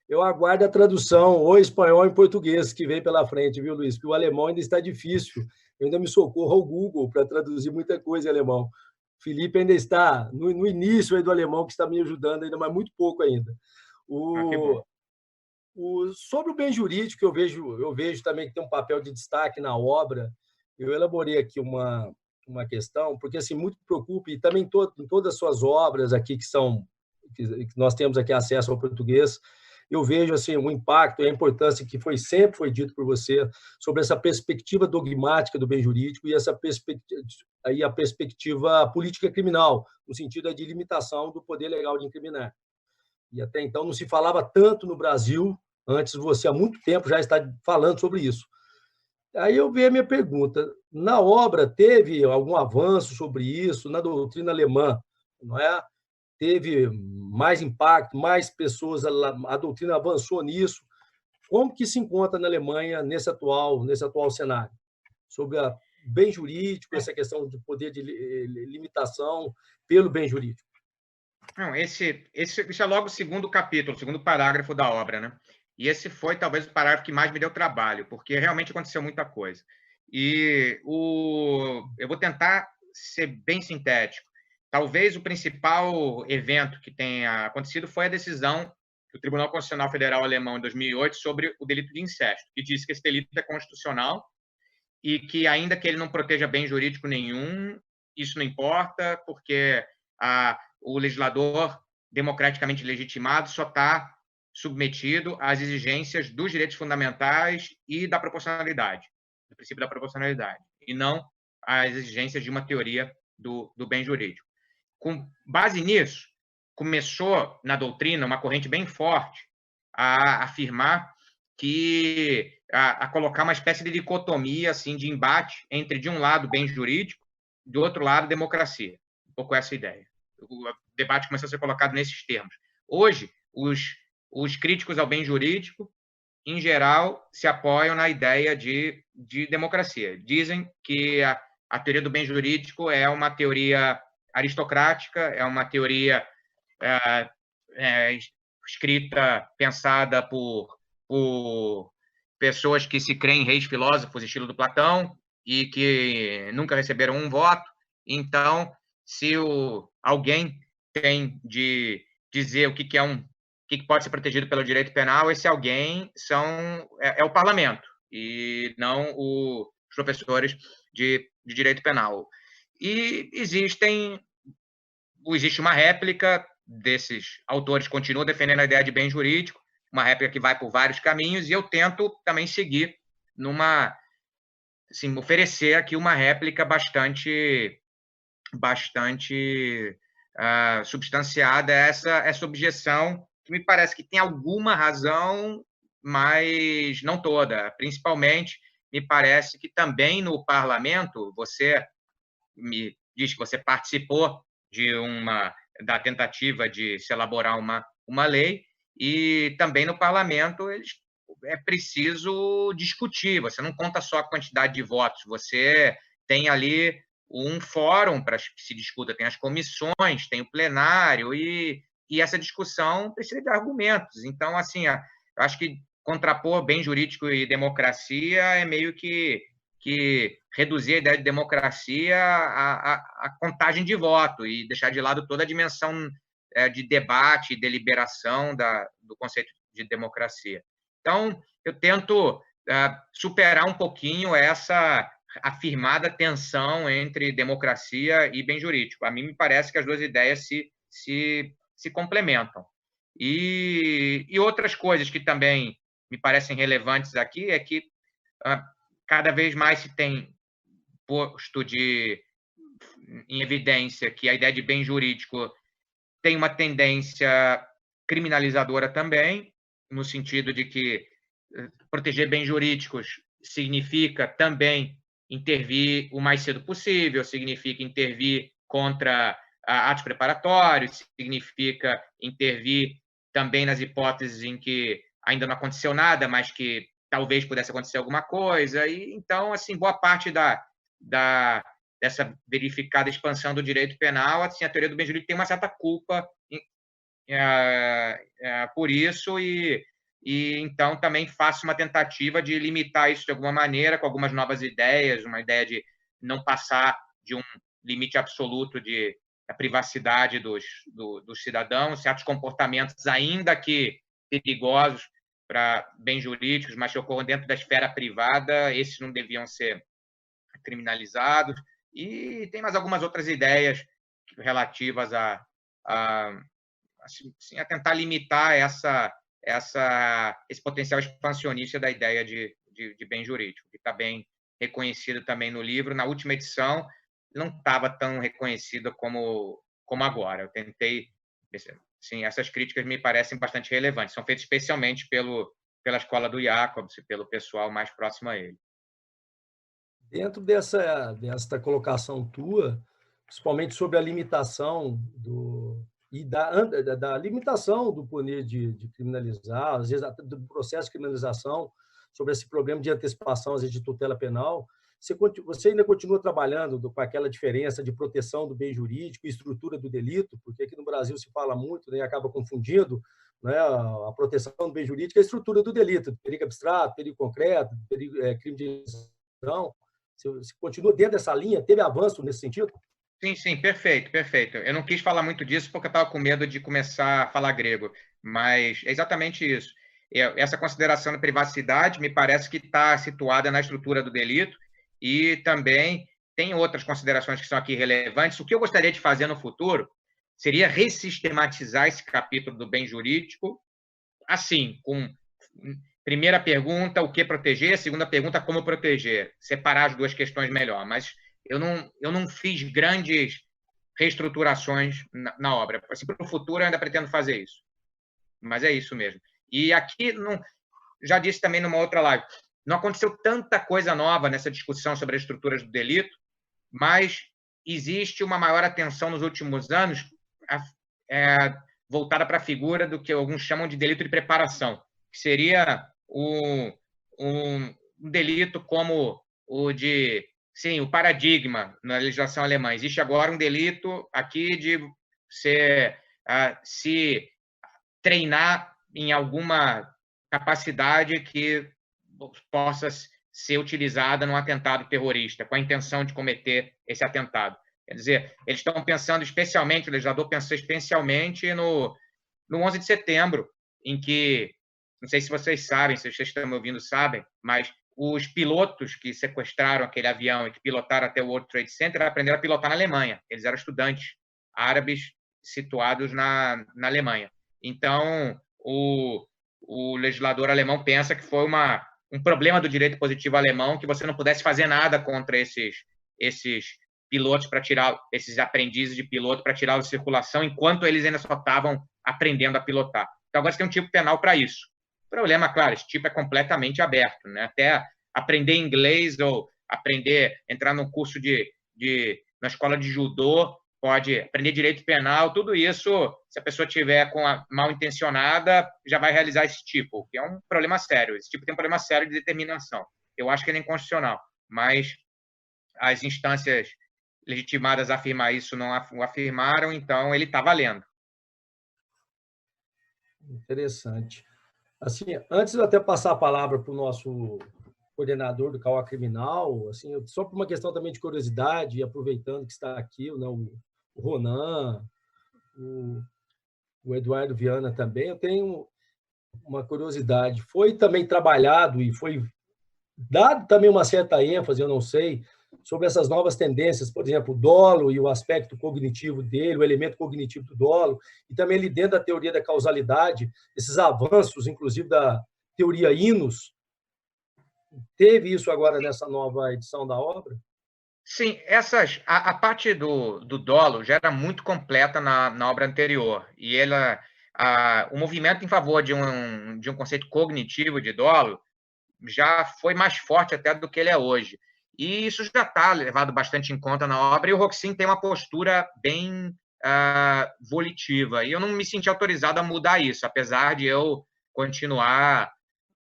Eu aguardo a tradução ou espanhol em português que vem pela frente, viu, Luiz? Porque o alemão ainda está difícil. Eu ainda me socorro ao Google para traduzir muita coisa em alemão. O Felipe ainda está no início aí do alemão, que está me ajudando ainda, mas muito pouco ainda. Sobre o bem jurídico, eu vejo também que tem um papel de destaque na obra. Eu elaborei aqui uma questão, porque assim, muito preocupa, e também em todas as suas obras aqui que nós temos aqui acesso ao português, eu vejo assim o impacto e a importância que sempre foi dito por você sobre essa perspectiva dogmática do bem jurídico e a perspectiva política criminal, no sentido de limitação do poder legal de incriminar. E até então não se falava tanto no Brasil, antes você há muito tempo já está falando sobre isso. Aí eu vejo a minha pergunta, na obra teve algum avanço sobre isso, na doutrina alemã, não é? Teve mais impacto, mais pessoas, a doutrina avançou nisso. Como que se encontra na Alemanha nesse atual cenário? Sobre o bem jurídico, essa questão de poder de limitação pelo bem jurídico. Não, esse é logo o segundo capítulo, o segundo parágrafo da obra, né? E esse foi talvez o parágrafo que mais me deu trabalho, porque realmente aconteceu muita coisa. E eu vou tentar ser bem sintético. Talvez o principal evento que tenha acontecido foi a decisão do Tribunal Constitucional Federal Alemão em 2008 sobre o delito de incesto, que diz que esse delito é constitucional e que, ainda que ele não proteja bem jurídico nenhum, isso não importa, porque o legislador democraticamente legitimado só está submetido às exigências dos direitos fundamentais e da proporcionalidade, do princípio da proporcionalidade, e não às exigências de uma teoria do bem jurídico. Com base nisso, começou na doutrina uma corrente bem forte a afirmar que a colocar uma espécie de dicotomia, assim, de embate entre, de um lado, bem jurídico, do outro lado, democracia. Um pouco essa ideia. O debate começou a ser colocado nesses termos. Hoje, os críticos ao bem jurídico, em geral, se apoiam na ideia de democracia. Dizem que a teoria do bem jurídico é uma teoria aristocrática, é uma teoria escrita, pensada por pessoas que se creem reis filósofos, estilo do Platão, e que nunca receberam um voto. Então, se alguém tem de dizer o que pode ser protegido pelo direito penal, esse alguém é o parlamento, e não os professores de direito penal. E existe uma réplica desses autores que continuam defendendo a ideia de bem jurídico, uma réplica que vai por vários caminhos, e eu tento também seguir oferecer aqui uma réplica bastante substanciada a essa objeção, que me parece que tem alguma razão, mas não toda. Principalmente, me parece que também no parlamento, você me diz que você participou da tentativa de se elaborar uma lei, e também no parlamento é preciso discutir. Você não conta só a quantidade de votos, você tem ali um fórum para que se discuta, tem as comissões, tem o plenário, e essa discussão precisa de argumentos. Então, assim, eu acho que contrapor bem jurídico e democracia é meio que reduzir a ideia de democracia à contagem de voto e deixar de lado toda a dimensão de debate e deliberação do conceito de democracia. Então, eu tento superar um pouquinho essa afirmada tensão entre democracia e bem jurídico. A mim me parece que as duas ideias se complementam. E outras coisas que também me parecem relevantes aqui é que cada vez mais se tem posto em evidência que a ideia de bem jurídico tem uma tendência criminalizadora também, no sentido de que proteger bens jurídicos significa também intervir o mais cedo possível, significa intervir contra atos preparatórios, significa intervir também nas hipóteses em que ainda não aconteceu nada, mas que talvez pudesse acontecer alguma coisa. E então, assim, boa parte dessa verificada expansão do direito penal, assim, a teoria do bem jurídico tem uma certa culpa por isso, e então também faço uma tentativa de limitar isso de alguma maneira, com algumas novas ideias, uma ideia de não passar de um limite absoluto da privacidade dos cidadãos, certos comportamentos, ainda que perigosos, para bens jurídicos, mas que ocorram dentro da esfera privada, esses não deviam ser criminalizados. E tem mais algumas outras ideias relativas a tentar limitar esse potencial expansionista da ideia de bem jurídico, que está bem reconhecido também no livro. Na última edição, não estava tão reconhecida como agora. Eu tentei... Sim, essas críticas me parecem bastante relevantes. São feitas especialmente pela escola do Jacobs e pelo pessoal mais próximo a ele. Dentro dessa colocação tua, principalmente sobre a limitação da limitação do poder de criminalizar, às vezes do processo de criminalização, sobre esse problema de antecipação, às vezes de tutela penal, você ainda continua trabalhando com aquela diferença de proteção do bem jurídico e estrutura do delito, porque aqui no Brasil se fala muito, né, acaba confundindo, né, a proteção do bem jurídico e a estrutura do delito, perigo abstrato, perigo concreto, crime de lesão. Você continua dentro dessa linha? Teve avanço nesse sentido? Sim, perfeito, perfeito. Eu não quis falar muito disso porque eu estava com medo de começar a falar grego, mas é exatamente isso. Essa consideração da privacidade me parece que está situada na estrutura do delito e também tem outras considerações que são aqui relevantes. O que eu gostaria de fazer no futuro seria ressistematizar esse capítulo do bem jurídico, assim, com primeira pergunta, o que proteger, segunda pergunta, como proteger, separar as duas questões melhor, mas eu não fiz grandes reestruturações na obra. Assim, para o futuro, eu ainda pretendo fazer isso. Mas é isso mesmo. E aqui, já disse também numa outra live, não aconteceu tanta coisa nova nessa discussão sobre as estruturas do delito, mas existe uma maior atenção nos últimos anos voltada para a figura do que alguns chamam de delito de preparação, que seria um delito como o de... Sim, o paradigma na legislação alemã. Existe agora um delito aqui de se treinar em alguma capacidade que possa ser utilizada num atentado terrorista, com a intenção de cometer esse atentado. Quer dizer, eles estão pensando especialmente, o legislador pensou especialmente no 11 de setembro, em que, não sei se vocês sabem, se vocês estão me ouvindo sabem, mas os pilotos que sequestraram aquele avião e que pilotaram até o World Trade Center aprenderam a pilotar na Alemanha. Eles eram estudantes árabes situados na Alemanha. Então, o legislador alemão pensa que foi um problema do direito positivo alemão que você não pudesse fazer nada contra esses pilotos para tirar, esses aprendizes de piloto para tirá-los de circulação, enquanto eles ainda só estavam aprendendo a pilotar. Então, agora você tem um tipo penal para isso. O problema, claro, esse tipo é completamente aberto, né? Até aprender inglês ou entrar num curso na escola de judô, pode aprender direito penal, tudo isso, se a pessoa tiver com a mal intencionada, já vai realizar esse tipo, que é um problema sério. Esse tipo tem um problema sério de determinação. Eu acho que ele é inconstitucional, mas as instâncias legitimadas a afirmar isso não o afirmaram, então ele está valendo. Interessante. Assim, antes de eu até passar a palavra para o nosso coordenador do CAUA Criminal, assim, só por uma questão também de curiosidade, e aproveitando que está aqui, né, o Ronan, o Eduardo Viana também, eu tenho uma curiosidade. Foi também trabalhado e foi dado também uma certa ênfase, eu não sei, sobre essas novas tendências, por exemplo, o dolo e o aspecto cognitivo dele, o elemento cognitivo do dolo, e também ali dentro da teoria da causalidade, esses avanços, inclusive da teoria Inus. Teve isso agora nessa nova edição da obra? Sim, a parte do dolo já era muito completa na obra anterior, e o movimento em favor de um conceito cognitivo de dolo já foi mais forte até do que ele é hoje. E isso já está levado bastante em conta na obra, e o Roxin tem uma postura bem volitiva. E eu não me senti autorizado a mudar isso, apesar de eu continuar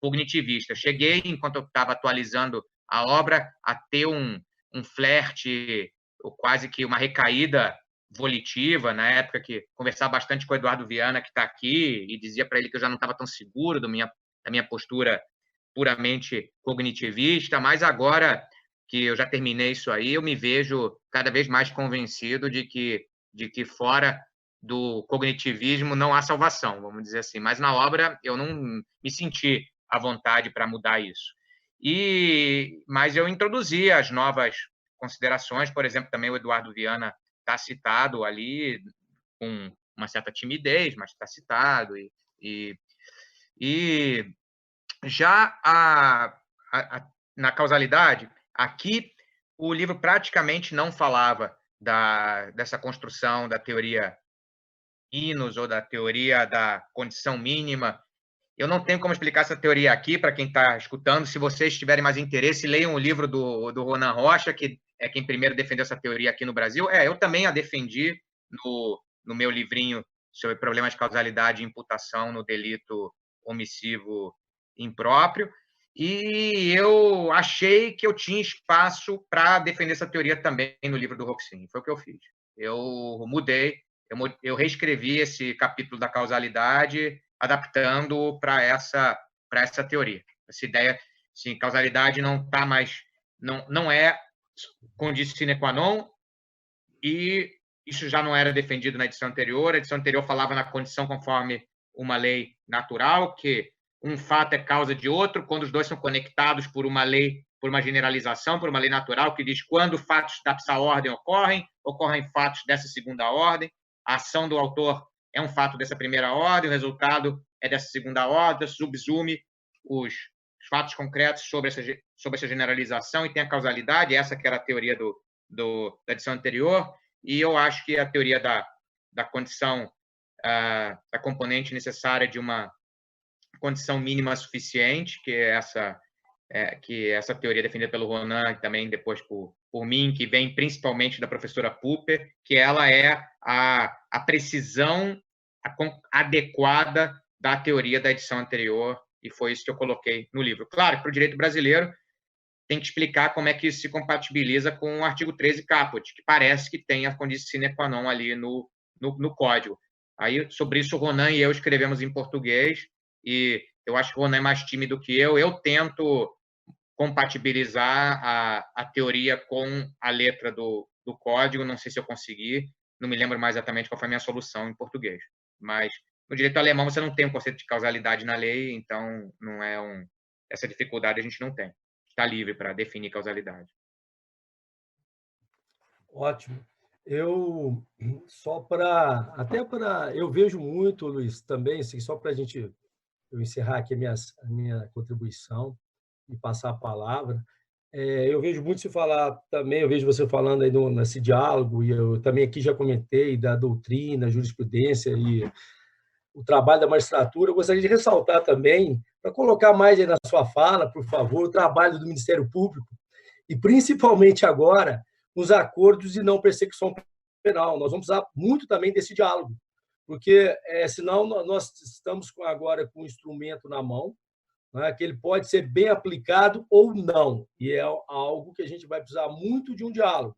cognitivista. Eu cheguei, enquanto eu estava atualizando a obra, a ter um flerte, ou quase que uma recaída volitiva, na época que conversava bastante com o Eduardo Viana, que está aqui, e dizia para ele que eu já não estava tão seguro da minha postura puramente cognitivista, mas agora que eu já terminei isso aí, eu me vejo cada vez mais convencido de que fora do cognitivismo não há salvação, vamos dizer assim. Mas na obra eu não me senti à vontade para mudar isso. Mas eu introduzi as novas considerações, por exemplo, também o Eduardo Viana está citado ali com uma certa timidez, mas está citado. E já na causalidade, aqui o livro praticamente não falava dessa construção da teoria Inus ou da teoria da condição mínima. Eu não tenho como explicar essa teoria aqui para quem está escutando. Se vocês tiverem mais interesse, leiam o livro do Ronan Rocha, que é quem primeiro defendeu essa teoria aqui no Brasil. Eu também a defendi no meu livrinho sobre problemas de causalidade e imputação no delito omissivo impróprio. E eu achei que eu tinha espaço para defender essa teoria também no livro do Roxin. Foi o que eu fiz. Eu mudei, eu reescrevi esse capítulo da causalidade, adaptando para essa teoria. Essa ideia, sim, causalidade não está mais, não é condição sine qua non, e isso já não era defendido na edição anterior. A edição anterior falava na condição conforme uma lei natural, que um fato é causa de outro quando os dois são conectados por uma lei, por uma generalização, por uma lei natural que diz quando fatos dessa ordem ocorrem fatos dessa segunda ordem. A ação do autor é um fato dessa primeira ordem, o resultado é dessa segunda ordem, subsume os fatos concretos sobre essa generalização e tem a causalidade. Essa que era a teoria da edição anterior. E eu acho que a teoria da condição, da componente necessária de uma condição mínima suficiente, que é essa teoria defendida pelo Ronan e também depois por mim, que vem principalmente da professora Popper, que ela é a precisão adequada da teoria da edição anterior, e foi isso que eu coloquei no livro. Claro, para o direito brasileiro, tem que explicar como é que isso se compatibiliza com o artigo 13 caput, que parece que tem a condição sine qua non ali no código. Aí, sobre isso, o Ronan e eu escrevemos em português, e eu acho que o Ronan é mais tímido que eu. Eu tento compatibilizar a teoria com a letra do código, não sei se eu consegui, não me lembro mais exatamente qual foi a minha solução em português. Mas no direito alemão você não tem um conceito de causalidade na lei, então não é essa dificuldade a gente não tem. Está livre para definir causalidade. Ótimo. Eu vejo muito, Luiz, também, assim, só para eu encerrar aqui a minha contribuição e passar a palavra. Eu vejo muito se falar também, eu vejo você falando aí nesse diálogo, e eu também aqui já comentei da doutrina, jurisprudência e o trabalho da magistratura. Eu gostaria de ressaltar também, para colocar mais aí na sua fala, por favor, o trabalho do Ministério Público, e principalmente agora, os acordos de não persecução penal. Nós vamos usar muito também desse diálogo, porque senão nós estamos agora com um instrumento na mão, né, que ele pode ser bem aplicado ou não, e é algo que a gente vai precisar muito de um diálogo,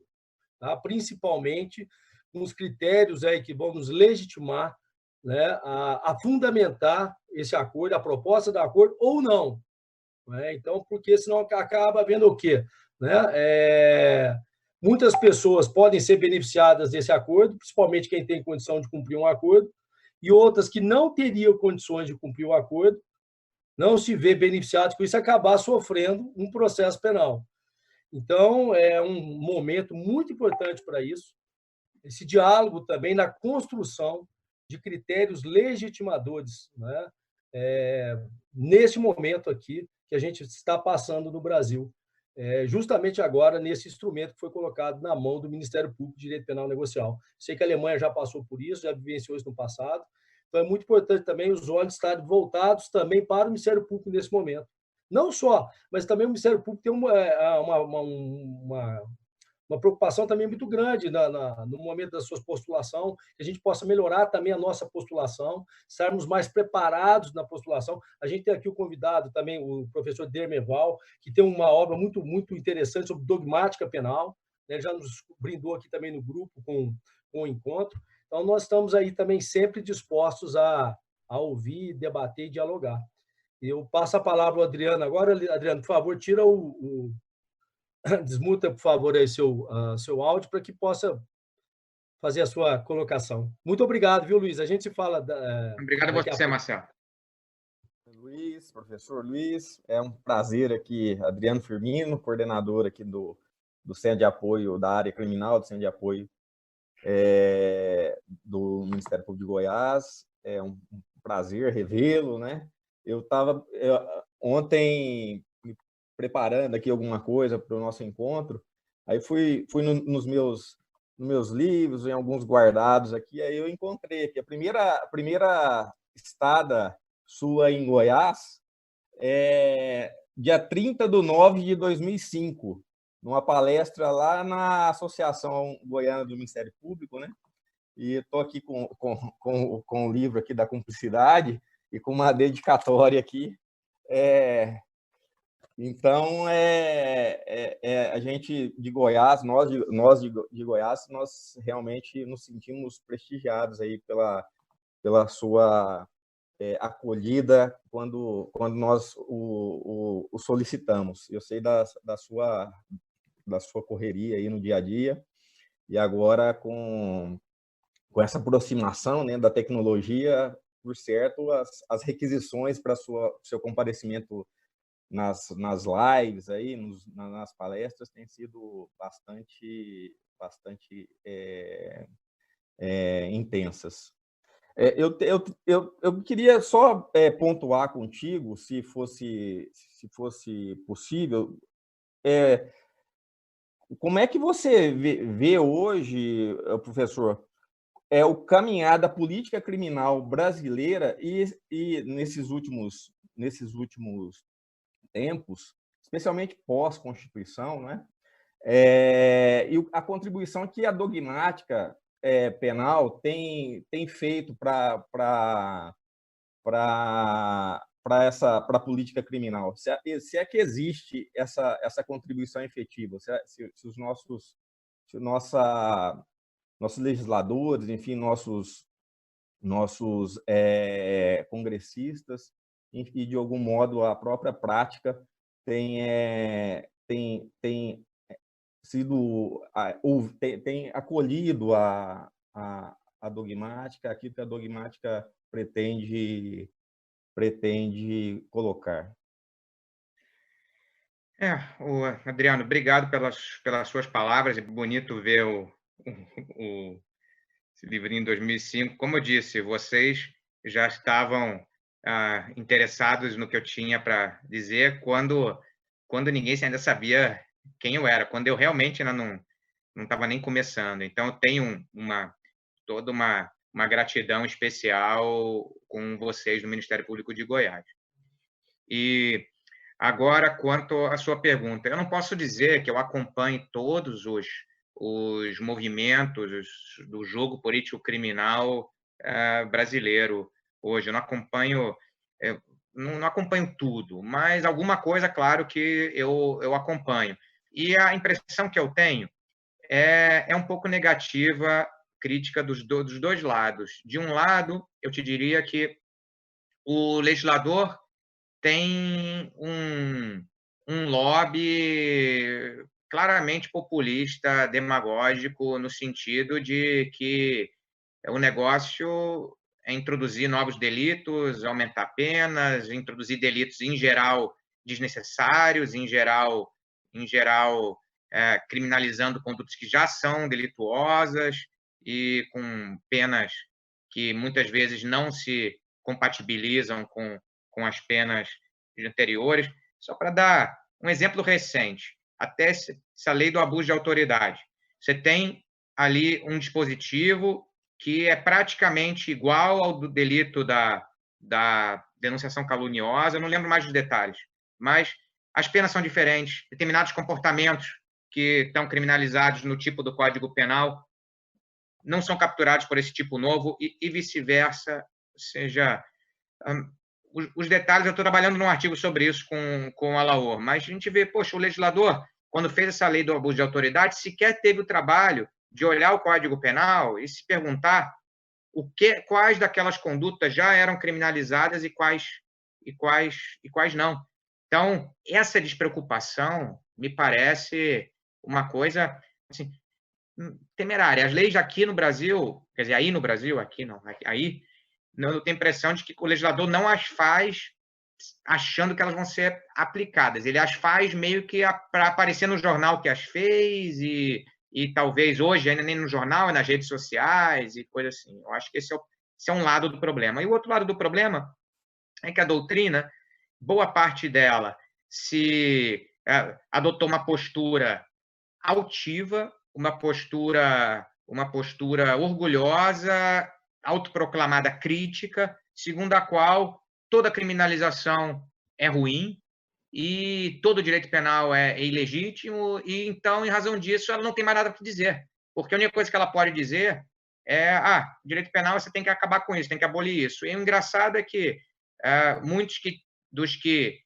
tá? Principalmente com os critérios aí que vão nos legitimar, né, a fundamentar esse acordo, a proposta do acordo ou não, né? Então, porque senão acaba havendo o quê? Né? Muitas pessoas podem ser beneficiadas desse acordo, principalmente quem tem condição de cumprir um acordo, e outras que não teriam condições de cumprir o acordo, não se vê beneficiados com isso, acabar sofrendo um processo penal. Então, é um momento muito importante para isso, esse diálogo também na construção de critérios legitimadores, né? Nesse momento aqui que a gente está passando no Brasil, justamente agora nesse instrumento que foi colocado na mão do Ministério Público de Direito Penal Negocial. Sei que a Alemanha já passou por isso, já vivenciou isso no passado, então é muito importante também os olhos estarem voltados também para o Ministério Público nesse momento. Não só, mas também o Ministério Público tem uma preocupação também muito grande no momento da sua postulação, que a gente possa melhorar também a nossa postulação, estarmos mais preparados na postulação. A gente tem aqui o convidado também, o professor Dermerval, que tem uma obra muito, muito interessante sobre dogmática penal, né? Ele já nos brindou aqui também no grupo com o encontro. Então, nós estamos aí também sempre dispostos a ouvir, debater e dialogar. Eu passo a palavra ao Adriano agora. Adriano, por favor, tira desmuta, por favor, aí seu áudio para que possa fazer a sua colocação. Muito obrigado, viu, Luiz? A gente se fala Obrigado a daqui a você, pouco. Marcelo. Luiz, professor Luiz, é um prazer aqui, Adriano Firmino, coordenador aqui do Centro de Apoio da área criminal, do Centro de Apoio do Ministério Público de Goiás. É um prazer revê-lo, né? Eu estava ontem me preparando aqui alguma coisa para o nosso encontro, aí fui nos meus livros, em alguns guardados aqui, aí eu encontrei aqui a primeira estada sua em Goiás, dia 30/9/2005, numa palestra lá na Associação Goiana do Ministério Público, né? E estou aqui com o livro aqui da Cumplicidade e com uma dedicatória aqui. Então, a gente de Goiás, nós de Goiás, nós realmente nos sentimos prestigiados aí pela sua acolhida quando nós o solicitamos. Eu sei da sua correria aí no dia a dia, e agora com essa aproximação, né, da tecnologia, por certo, as requisições para seu comparecimento nas lives aí, nas palestras, têm sido bastante intensas. Eu queria só pontuar contigo, se fosse possível, como é que você vê hoje, professor, o caminhar da política criminal brasileira e nesses últimos tempos, especialmente pós-Constituição, né? E a contribuição que a dogmática penal tem feito para a política criminal. Se é que existe essa contribuição efetiva, se os nossos legisladores, enfim, nossos congressistas, e de algum modo a própria prática tem acolhido a dogmática, aquilo que a dogmática pretende colocar. Adriano, obrigado pelas suas palavras. É bonito ver esse livrinho em 2005. Como eu disse, vocês já estavam interessados no que eu tinha para dizer quando ninguém ainda sabia quem eu era, quando eu realmente ainda não estava nem começando. Então, eu tenho toda uma gratidão especial com vocês do Ministério Público de Goiás. E agora, quanto à sua pergunta, eu não posso dizer que eu acompanhe todos os movimentos do jogo político-criminal brasileiro hoje. Eu não acompanho tudo, mas alguma coisa, claro, que eu acompanho. E a impressão que eu tenho é um pouco negativa, crítica dos dois lados. De um lado, eu te diria que o legislador tem um lobby claramente populista, demagógico, no sentido de que o negócio é introduzir novos delitos, aumentar penas, introduzir delitos, em geral, desnecessários, em geral criminalizando condutas que já são delituosas e com penas que muitas vezes não se compatibilizam com as penas anteriores. Só para dar um exemplo recente, até essa lei do abuso de autoridade. Você tem ali um dispositivo que é praticamente igual ao do delito da denunciação caluniosa, eu não lembro mais dos detalhes, mas as penas são diferentes, determinados comportamentos que estão criminalizados no tipo do Código Penal não são capturados por esse tipo novo e vice-versa. Ou seja, os detalhes, eu estou trabalhando num artigo sobre isso com o Alaor, mas a gente vê, poxa, o legislador, quando fez essa lei do abuso de autoridade, sequer teve o trabalho de olhar o Código Penal e se perguntar quais daquelas condutas já eram criminalizadas e quais não. Então, essa despreocupação me parece uma coisa assim, temerária. As leis aqui no Brasil, quer dizer, aí no Brasil, aqui não, aí, eu tenho a impressão de que o legislador não as faz achando que elas vão ser aplicadas. Ele as faz meio que para aparecer no jornal que as fez e talvez hoje ainda nem no jornal, nas redes sociais e coisa assim. Eu acho que esse é um lado do problema. E o outro lado do problema é que a doutrina, boa parte dela se adotou uma postura altiva, uma postura orgulhosa, autoproclamada crítica, segundo a qual toda criminalização é ruim e todo direito penal é ilegítimo, e então, em razão disso, ela não tem mais nada para dizer. Porque a única coisa que ela pode dizer é direito penal, você tem que acabar com isso, tem que abolir isso. E o engraçado é que muitos dos que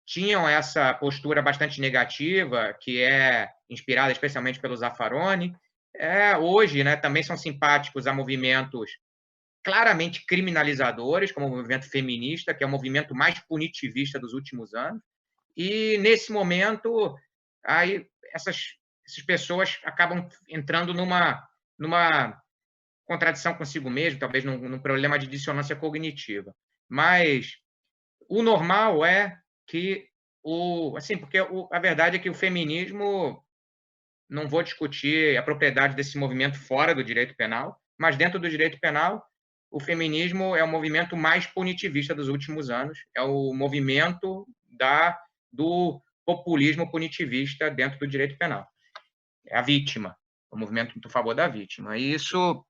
tinham essa postura bastante negativa, que é inspirada especialmente pelo Zaffaroni, hoje, né, também são simpáticos a movimentos claramente criminalizadores, como o movimento feminista, que é o movimento mais punitivista dos últimos anos. E, nesse momento, aí essas pessoas acabam entrando numa contradição consigo mesmo, talvez num problema de dissonância cognitiva. Mas o normal é que porque a verdade é que o feminismo, não vou discutir a propriedade desse movimento fora do direito penal, mas dentro do direito penal, o feminismo é o movimento mais punitivista dos últimos anos, é o movimento do populismo punitivista dentro do direito penal. É a vítima, o movimento a favor da vítima. E isso,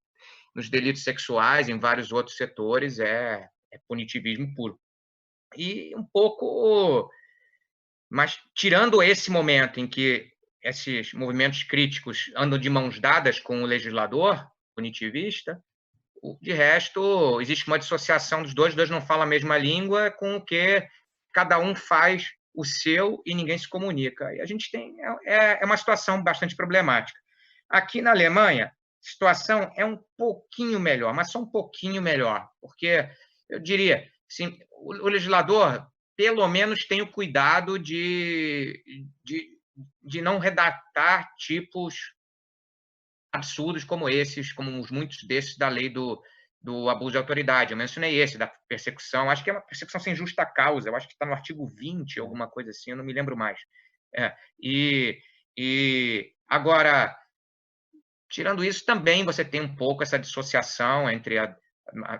nos delitos sexuais, em vários outros setores, é punitivismo puro. E um pouco... Mas, tirando esse momento em que esses movimentos críticos andam de mãos dadas com o legislador punitivista, de resto, existe uma dissociação dos dois não falam a mesma língua, com o que cada um faz o seu e ninguém se comunica. E a gente tem uma situação bastante problemática. Aqui na Alemanha, a situação é um pouquinho melhor, mas só um pouquinho melhor, porque eu diria, assim, o legislador pelo menos tem o cuidado de não redactar tipos absurdos como esses, como muitos desses da lei do abuso de autoridade. Eu mencionei esse, da persecução, acho que é uma persecução sem justa causa, eu acho que está no artigo 20, alguma coisa assim, eu não me lembro mais. Agora, tirando isso, também você tem um pouco essa dissociação entre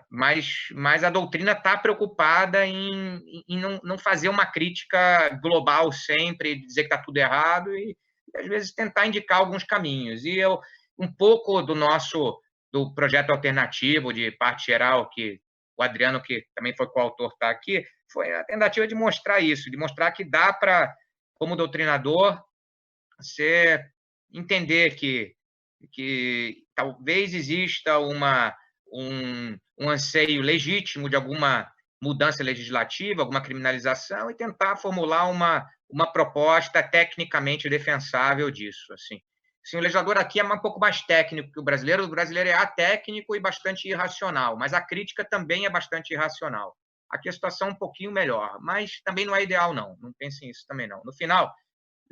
mas a doutrina está preocupada em não fazer uma crítica global sempre, dizer que está tudo errado e, às vezes, tentar indicar alguns caminhos. E um pouco do projeto alternativo de parte geral, que o Adriano, que também foi coautor, está aqui, foi a tentativa de mostrar isso, de mostrar que dá para, como doutrinador, você entender que talvez exista um anseio legítimo de alguma mudança legislativa, alguma criminalização, e tentar formular uma proposta tecnicamente defensável disso. Assim, o legislador aqui é um pouco mais técnico que o brasileiro é atécnico e bastante irracional, mas a crítica também é bastante irracional. Aqui a situação é um pouquinho melhor, mas também não é ideal, não pensem isso também não. No final,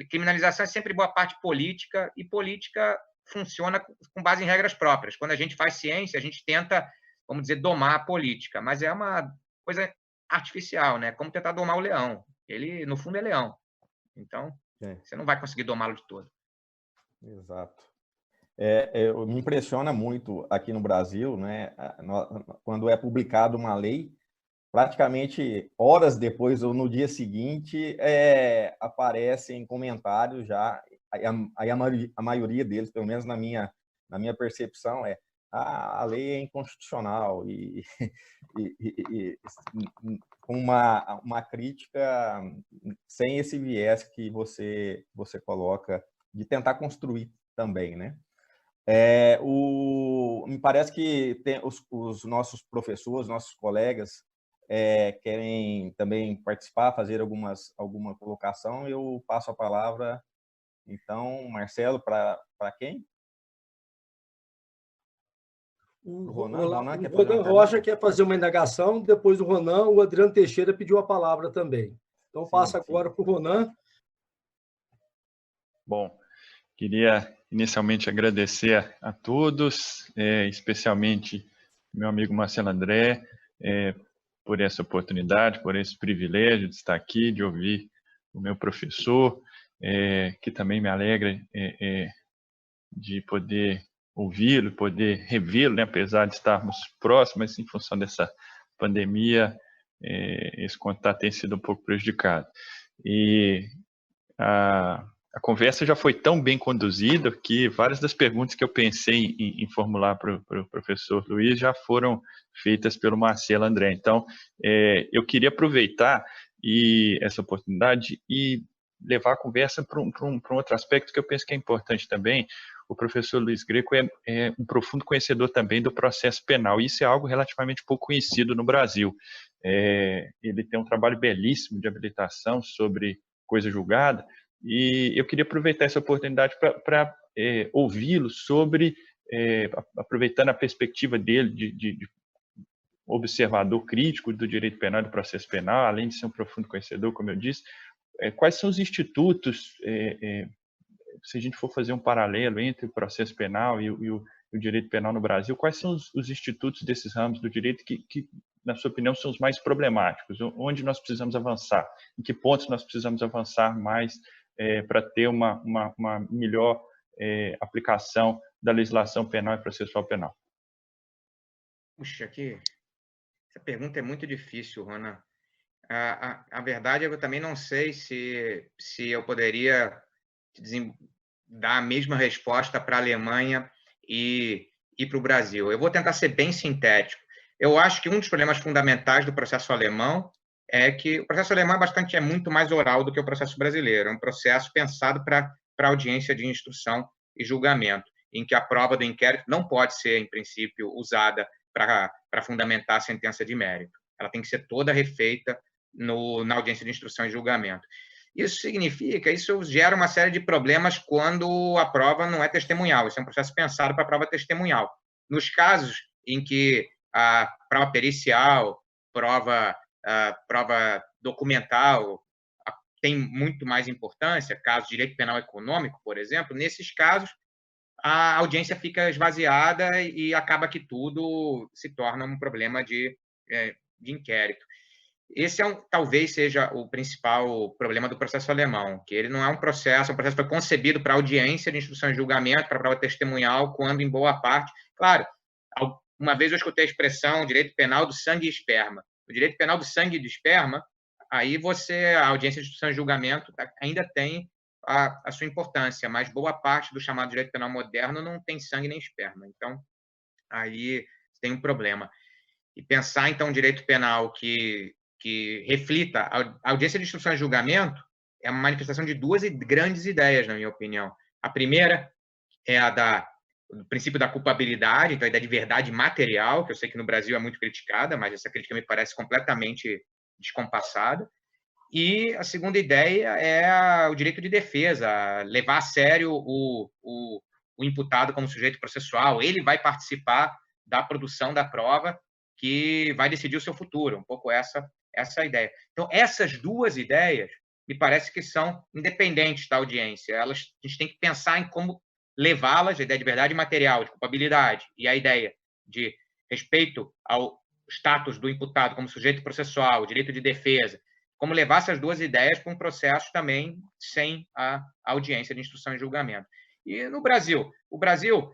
criminalização é sempre boa parte política, e política funciona com base em regras próprias. Quando a gente faz ciência, a gente tenta, vamos dizer, domar a política, mas é uma coisa artificial, né? Como tentar domar o leão. Ele, no fundo, é leão. Então, você não vai conseguir domá-lo de todo. Exato. Me impressiona muito aqui no Brasil, né? Quando é publicada uma lei, praticamente horas depois ou no dia seguinte, aparecem comentários já. Aí a maioria deles, pelo menos na minha percepção, a lei é inconstitucional e com uma crítica sem esse viés que você coloca de tentar construir também, né? Me parece que os nossos professores, nossos colegas querem também participar, fazer alguma colocação. Eu passo a palavra, então, Marcelo, para quem? O Ronan Rocha quer fazer uma indagação, depois do Ronan, o Adriano Teixeira pediu a palavra também. Então, passa agora para o Ronan. Bom, queria inicialmente agradecer a todos, especialmente meu amigo Marcelo André, por essa oportunidade, por esse privilégio de estar aqui, de ouvir o meu professor, que também me alegra de poder ouvi-lo, poder revê-lo, né? Apesar de estarmos próximos, em função dessa pandemia, esse contato tem sido um pouco prejudicado. E a conversa já foi tão bem conduzida que várias das perguntas que eu pensei em formular para o professor Luiz já foram feitas pelo Marcelo André. Então, eu queria aproveitar essa oportunidade e levar a conversa para um outro aspecto que eu penso que é importante também. O professor Luiz Greco é um profundo conhecedor também do processo penal, e isso é algo relativamente pouco conhecido no Brasil. Ele tem um trabalho belíssimo de habilitação sobre coisa julgada, e eu queria aproveitar essa oportunidade para ouvi-lo sobre, aproveitando a perspectiva dele de observador crítico do direito penal e do processo penal, além de ser um profundo conhecedor, como eu disse, quais são os institutos, se a gente for fazer um paralelo entre o processo penal e o direito penal no Brasil, quais são os institutos desses ramos do direito que, na sua opinião, são os mais problemáticos? Onde nós precisamos avançar? Em que pontos nós precisamos avançar mais para ter uma melhor aplicação da legislação penal e processual penal? Puxa, essa pergunta é muito difícil, Rona. A verdade é que eu também não sei se eu poderia dar a mesma resposta para a Alemanha e para o Brasil. Eu vou tentar ser bem sintético. Eu acho que um dos problemas fundamentais do processo alemão é que o processo alemão é muito mais oral do que o processo brasileiro. É um processo pensado para audiência de instrução e julgamento, em que a prova do inquérito não pode ser, em princípio, usada para fundamentar a sentença de mérito. Ela tem que ser toda refeita na audiência de instrução e julgamento. Isso gera uma série de problemas quando a prova não é testemunhal. Isso é um processo pensado para a prova testemunhal. Nos casos em que a prova pericial, prova documental tem muito mais importância, caso de direito penal econômico, por exemplo, nesses casos a audiência fica esvaziada e acaba que tudo se torna um problema de inquérito. Esse talvez seja o principal problema do processo alemão, que ele não é um processo que foi concebido para audiência de instrução e julgamento, para prova testemunhal, quando, em boa parte... Claro, uma vez eu escutei a expressão direito penal do sangue e esperma. O direito penal do sangue e do esperma, aí a audiência de instrução e julgamento ainda tem a sua importância, mas boa parte do chamado direito penal moderno não tem sangue nem esperma. Então, aí tem um problema. E pensar, então, direito penal que reflita a audiência de instrução e julgamento é uma manifestação de duas grandes ideias, na minha opinião. A primeira é do princípio da culpabilidade, então a ideia de verdade material, que eu sei que no Brasil é muito criticada, mas essa crítica me parece completamente descompassada. E a segunda ideia é o direito de defesa, levar a sério o imputado como sujeito processual. Ele vai participar da produção da prova que vai decidir o seu futuro, um pouco essa ideia. Então, essas duas ideias me parece que são independentes da audiência. A gente tem que pensar em como levá-las, a ideia de verdade material, de culpabilidade, e a ideia de respeito ao status do imputado como sujeito processual, direito de defesa, como levar essas duas ideias para um processo também sem a audiência de instrução e julgamento. E no Brasil? O Brasil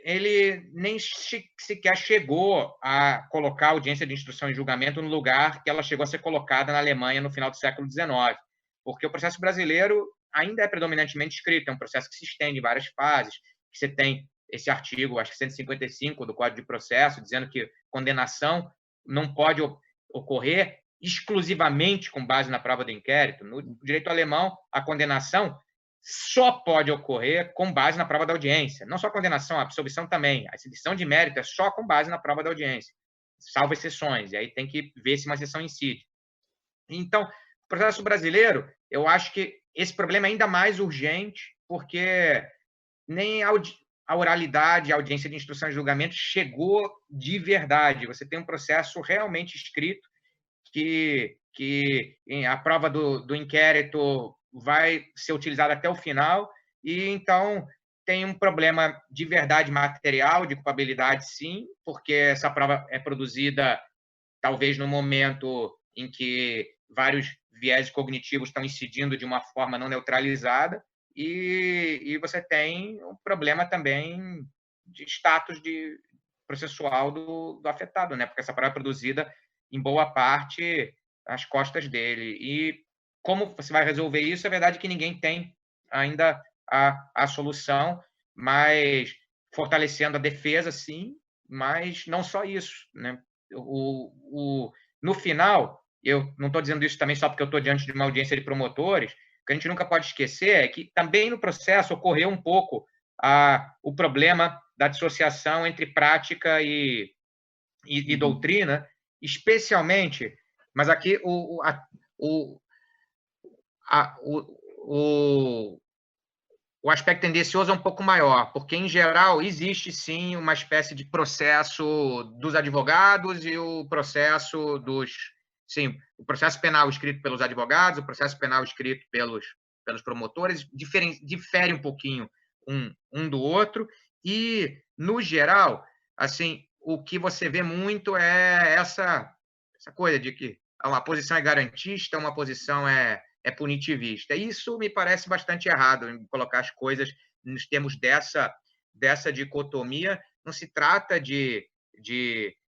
ele nem sequer chegou a colocar a audiência de instrução e julgamento no lugar que ela chegou a ser colocada na Alemanha no final do século XIX, porque o processo brasileiro ainda é predominantemente escrito, é um processo que se estende em várias fases, que você tem esse artigo, acho que 155 do Código de Processo, dizendo que condenação não pode ocorrer exclusivamente com base na prova do inquérito. No direito alemão, a condenação só pode ocorrer com base na prova da audiência. Não só a condenação, a absolvição também. A exibição de mérito é só com base na prova da audiência, salvo exceções. E aí tem que ver se uma exceção incide. Então, o processo brasileiro, eu acho que esse problema é ainda mais urgente, porque nem a oralidade, a audiência de instrução e julgamento chegou de verdade. Você tem um processo realmente escrito que a prova do inquérito vai ser utilizada até o final, e então tem um problema de verdade material, de culpabilidade, sim, porque essa prova é produzida talvez no momento em que vários viés cognitivos estão incidindo de uma forma não neutralizada, e você tem um problema também de status processual do afetado, né? Porque essa prova é produzida, em boa parte, às costas dele. E como você vai resolver isso? É verdade que ninguém tem ainda a solução, mas fortalecendo a defesa, sim, mas não só isso, né? No final, eu não estou dizendo isso também só porque eu estou diante de uma audiência de promotores, o que a gente nunca pode esquecer é que também no processo ocorreu um pouco o problema da dissociação entre prática e doutrina, especialmente, mas aqui o aspecto tendencioso é um pouco maior, porque, em geral, existe, sim, uma espécie de processo dos advogados e o processo Sim, o processo penal escrito pelos advogados, o processo penal escrito pelos promotores, difere um pouquinho um do outro, e, no geral, assim, o que você vê muito é essa coisa de que uma posição é garantista, uma posição é punitivista. Isso me parece bastante errado, em colocar as coisas nos termos dessa dicotomia. Não se trata de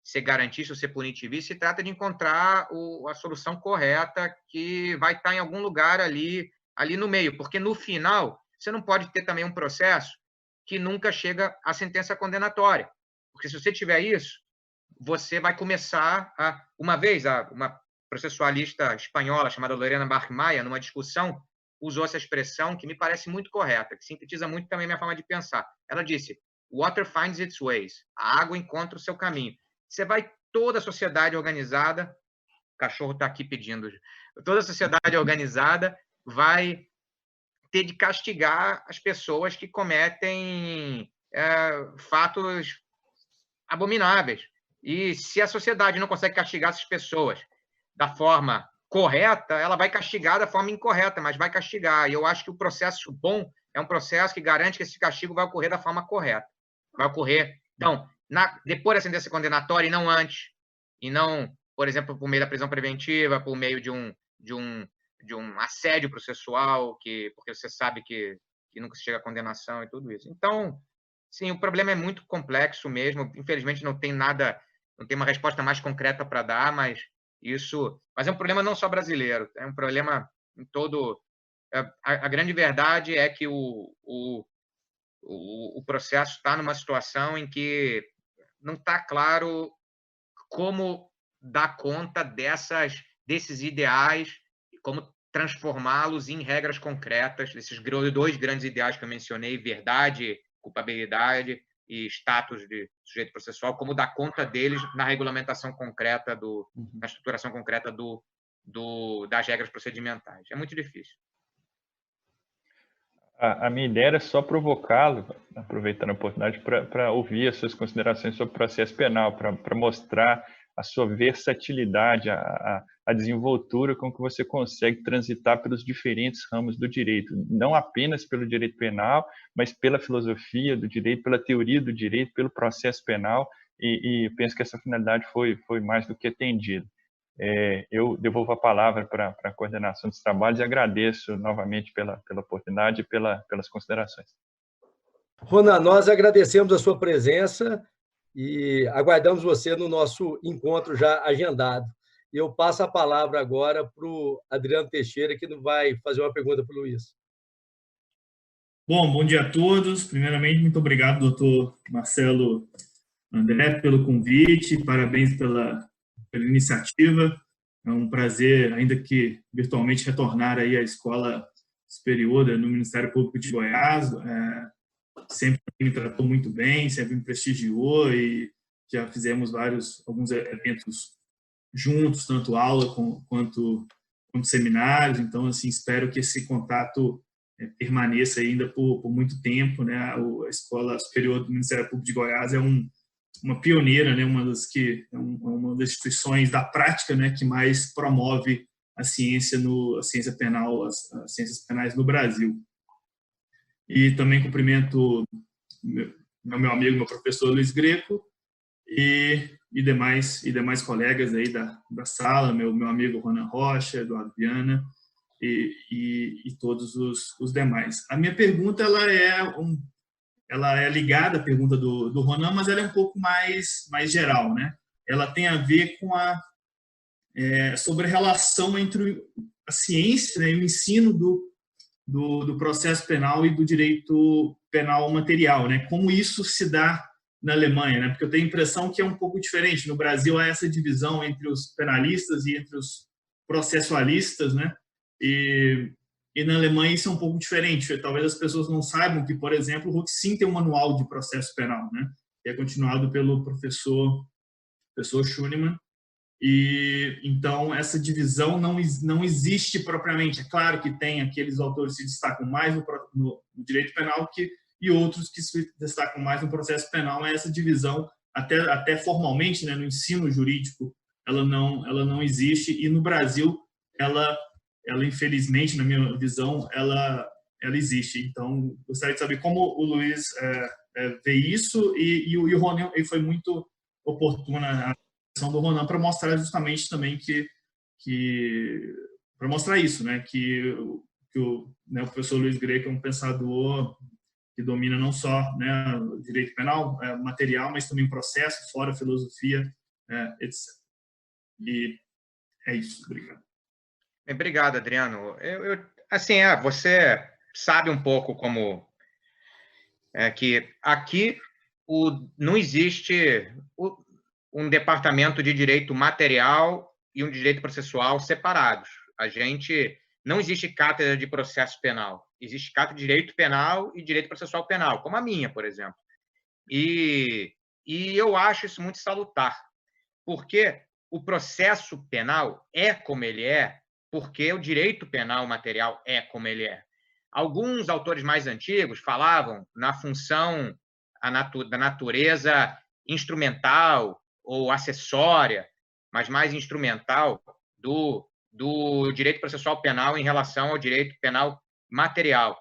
ser garantista ou ser punitivista, se trata de encontrar a solução correta que vai estar em algum lugar ali no meio, porque no final você não pode ter também um processo que nunca chega à sentença condenatória, porque se você tiver isso, você vai começar uma processualista espanhola chamada Lorena Barcmaya, numa discussão, usou essa expressão que me parece muito correta, que sintetiza muito também a minha forma de pensar. Ela disse: "Water finds its ways", a água encontra o seu caminho. Você vai, toda a sociedade organizada, o cachorro está aqui pedindo, toda a sociedade organizada vai ter de castigar as pessoas que cometem fatos abomináveis. E se a sociedade não consegue castigar essas pessoas da forma correta, ela vai castigar da forma incorreta, mas vai castigar. E eu acho que o processo bom é um processo que garante que esse castigo vai ocorrer da forma correta. Vai ocorrer, então, depois da sentença condenatória e não antes. E não, por exemplo, por meio da prisão preventiva, por meio de um assédio processual, porque você sabe que nunca se chega à condenação e tudo isso. Então, sim, o problema é muito complexo mesmo. Infelizmente, não tem uma resposta mais concreta para dar, mas é um problema não só brasileiro, é um problema em todo. A grande verdade é que o processo está numa situação em que não está claro como dar conta desses ideais e como transformá-los em regras concretas, desses dois grandes ideais que eu mencionei, verdade, culpabilidade e status de sujeito processual, como dar conta deles na regulamentação concreta, na estruturação concreta das regras procedimentais. É muito difícil. A minha ideia era só provocá-lo, aproveitando a oportunidade, para ouvir as suas considerações sobre o processo penal, para mostrar a sua versatilidade, a desenvoltura com que você consegue transitar pelos diferentes ramos do direito, não apenas pelo direito penal, mas pela filosofia do direito, pela teoria do direito, pelo processo penal, e penso que essa finalidade foi mais do que atendida. Eu devolvo a palavra para a coordenação dos trabalhos e agradeço novamente pela oportunidade e pelas considerações. Ronan, nós agradecemos a sua presença e aguardamos você no nosso encontro já agendado. Eu passo a palavra agora para o Adriano Teixeira, que vai fazer uma pergunta para o Luiz. Bom dia a todos. Primeiramente, muito obrigado, doutor Marcelo André, pelo convite. Parabéns pela iniciativa. É um prazer, ainda que virtualmente, retornar aí à Escola Superior no Ministério Público de Goiás. Sempre me tratou muito bem, sempre me prestigiou e já fizemos alguns eventos juntos, tanto aula quanto seminários. Então, assim, espero que esse contato permaneça ainda por muito tempo, né? A Escola Superior do Ministério Público de Goiás é uma pioneira, né? Uma das instituições da prática, né? Que mais promove a ciência penal, as ciências penais no Brasil. E também cumprimento meu amigo, meu professor Luiz Greco e demais colegas aí da sala, meu amigo Ronan Rocha, Eduardo Viana e todos os demais. A minha pergunta ela é ligada à pergunta do Ronan, mas ela é um pouco mais geral, né? Ela tem a ver com sobre a relação entre a ciência, né, e o ensino do processo penal e do direito penal material, né? Como isso se dá na Alemanha, né? Porque eu tenho a impressão que é um pouco diferente. No Brasil há essa divisão entre os penalistas e entre os processualistas, né? E na Alemanha isso é um pouco diferente. Talvez as pessoas não saibam que, por exemplo, o Ruxin tem um manual de processo penal, né? Que é continuado pelo professor Schunemann. E então essa divisão não existe propriamente. É claro que tem aqueles autores que se destacam mais no direito penal e outros que se destacam mais no processo penal, mas essa divisão até formalmente, né, no ensino jurídico ela não existe, e no Brasil ela infelizmente, na minha visão, ela existe. Então gostaria de saber como o Luiz vê isso, e o Ronan foi muito oportuna do Ronan para mostrar justamente também para mostrar isso, né, que o professor Luiz Greco é um pensador que domina não só, né, o direito penal material, mas também o processo, fora a filosofia, etc. E é isso. Obrigado. Obrigado, Adriano. Assim, você sabe um pouco como que aqui não existe um departamento de direito material e um de direito processual separados. Não existe cátedra de processo penal. Existe cátedra de direito penal e direito processual penal, como a minha, por exemplo. E eu acho isso muito salutar, porque o processo penal é como ele é, porque o direito penal material é como ele é. Alguns autores mais antigos falavam na função da natureza instrumental ou acessória, mas mais instrumental, do direito processual penal em relação ao direito penal material.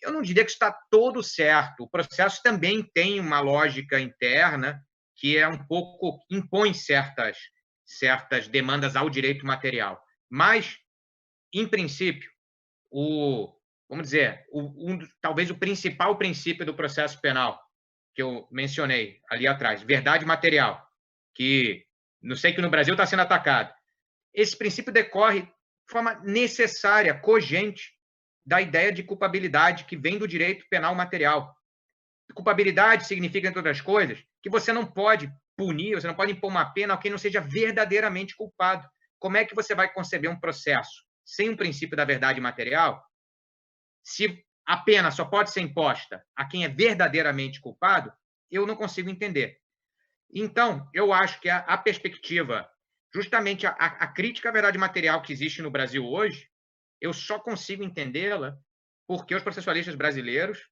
Eu não diria que está todo certo. O processo também tem uma lógica interna que impõe certas demandas ao direito material. Mas, em princípio, vamos dizer, talvez o principal princípio do processo penal que eu mencionei ali atrás, verdade material, que não sei que no Brasil está sendo atacado. Esse princípio decorre de forma necessária, cogente, da ideia de culpabilidade que vem do direito penal material. Culpabilidade significa, entre outras coisas, que você não pode punir, você não pode impor uma pena a quem não seja verdadeiramente culpado. Como é que você vai conceber um processo sem um princípio da verdade material, se a pena só pode ser imposta a quem é verdadeiramente culpado? Eu não consigo entender. Então, eu acho que a perspectiva, justamente a crítica à verdade material que existe no Brasil hoje, eu só consigo entendê-la porque os processualistas brasileiros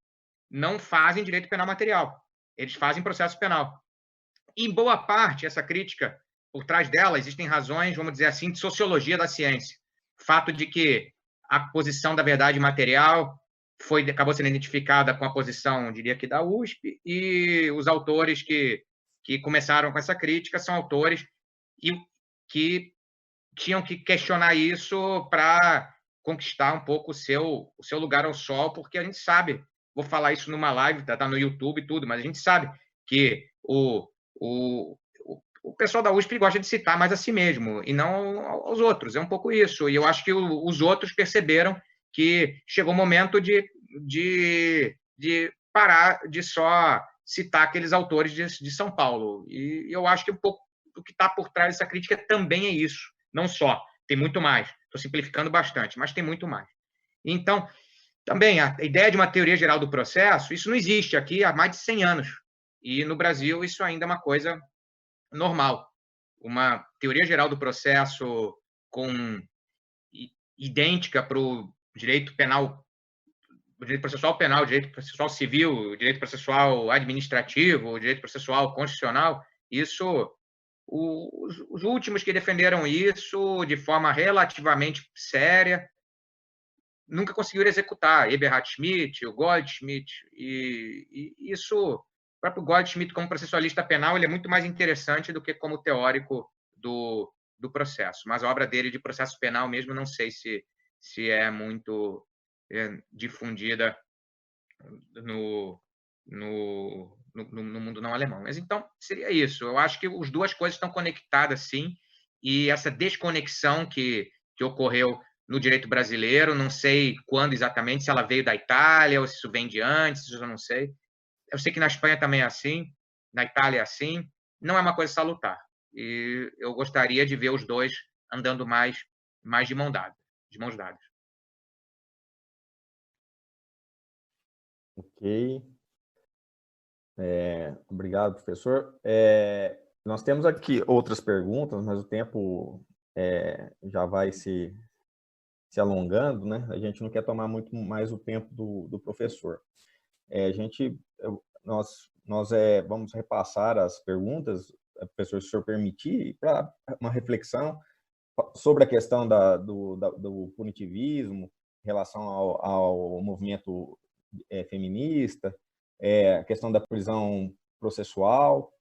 não fazem direito penal material. Eles fazem processo penal. Em boa parte, essa crítica, por trás dela, existem razões, vamos dizer assim, de sociologia da ciência. O fato de que a posição da verdade material acabou sendo identificada com a posição, diria que da USP, e os autores que começaram com essa crítica são autores que tinham que questionar isso para conquistar um pouco o seu lugar ao sol, porque a gente sabe, vou falar isso numa live, tá no YouTube e tudo, mas a gente sabe que o pessoal da USP gosta de citar mais a si mesmo e não aos outros, é um pouco isso. E eu acho que os outros perceberam que chegou o momento de parar de só citar aqueles autores de São Paulo. E eu acho que um pouco do que está por trás dessa crítica também é isso. Não só, tem muito mais. Estou simplificando bastante, mas tem muito mais. Então, também, a ideia de uma teoria geral do processo, isso não existe aqui há mais de 100 anos. E no Brasil isso ainda é uma coisa normal. Uma teoria geral do processo idêntica para o direito penal, o direito processual penal, o direito processual civil, o direito processual administrativo, o direito processual constitucional, isso, os últimos que defenderam isso de forma relativamente séria nunca conseguiram executar. Eberhard Schmidt, o Goldschmidt, e isso, o próprio Goldschmidt, como processualista penal, ele é muito mais interessante do que como teórico do processo. Mas a obra dele de processo penal mesmo, não sei se é muito difundida no mundo não alemão. Mas então seria isso. Eu acho que as duas coisas estão conectadas, sim, e essa desconexão que ocorreu no direito brasileiro, não sei quando exatamente, se ela veio da Itália ou se isso vem de antes, eu não sei. Eu sei que na Espanha também é assim, na Itália é assim, não é uma coisa salutar. E eu gostaria de ver os dois andando mais de mãos dadas. Ok. Obrigado, professor. Nós temos aqui outras perguntas, mas o tempo já vai se alongando, né? A gente não quer tomar muito mais o tempo do professor. Nós vamos repassar as perguntas, professor, se o senhor permitir, para uma reflexão sobre a questão do punitivismo em relação ao movimento feminista, a questão da prisão processual.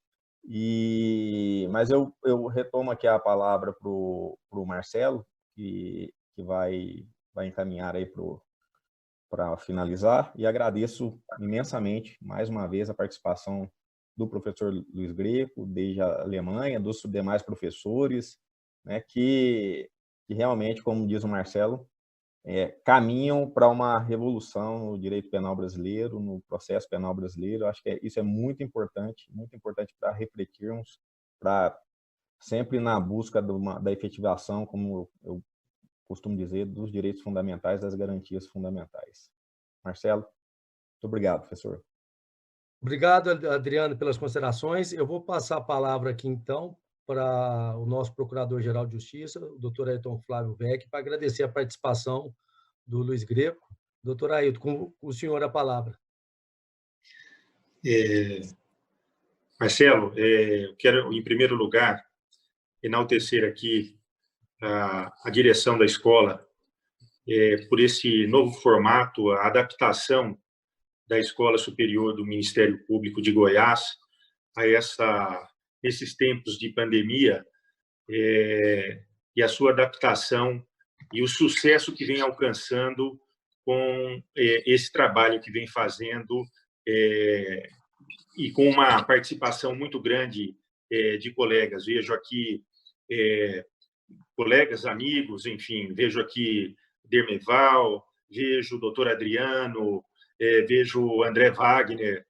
Mas eu retomo aqui a palavra para o Marcelo, que vai encaminhar aí para finalizar, e agradeço imensamente, mais uma vez, a participação do professor Luiz Greco, desde a Alemanha, dos demais professores, né, que realmente, como diz o Marcelo, caminham para uma revolução no direito penal brasileiro, no processo penal brasileiro. Acho que isso é muito importante para refletirmos, para sempre na busca da efetivação, como eu costumo dizer, dos direitos fundamentais, das garantias fundamentais. Marcelo, muito obrigado, professor. Obrigado, Adriano, pelas considerações. Eu vou passar a palavra aqui, então, para o nosso Procurador-Geral de Justiça, o doutor Ailton Flávio Beck, para agradecer a participação do Luiz Greco. Doutor Ailton, com o senhor a palavra. Marcelo, eu quero, em primeiro lugar, enaltecer aqui a direção da escola por esse novo formato, a adaptação da Escola Superior do Ministério Público de Goiás a esses tempos de pandemia, e a sua adaptação e o sucesso que vem alcançando com esse trabalho que vem fazendo, e com uma participação muito grande de colegas. Vejo aqui colegas, amigos, enfim, vejo aqui Dermeval, vejo o doutor Adriano, vejo o André Wagner,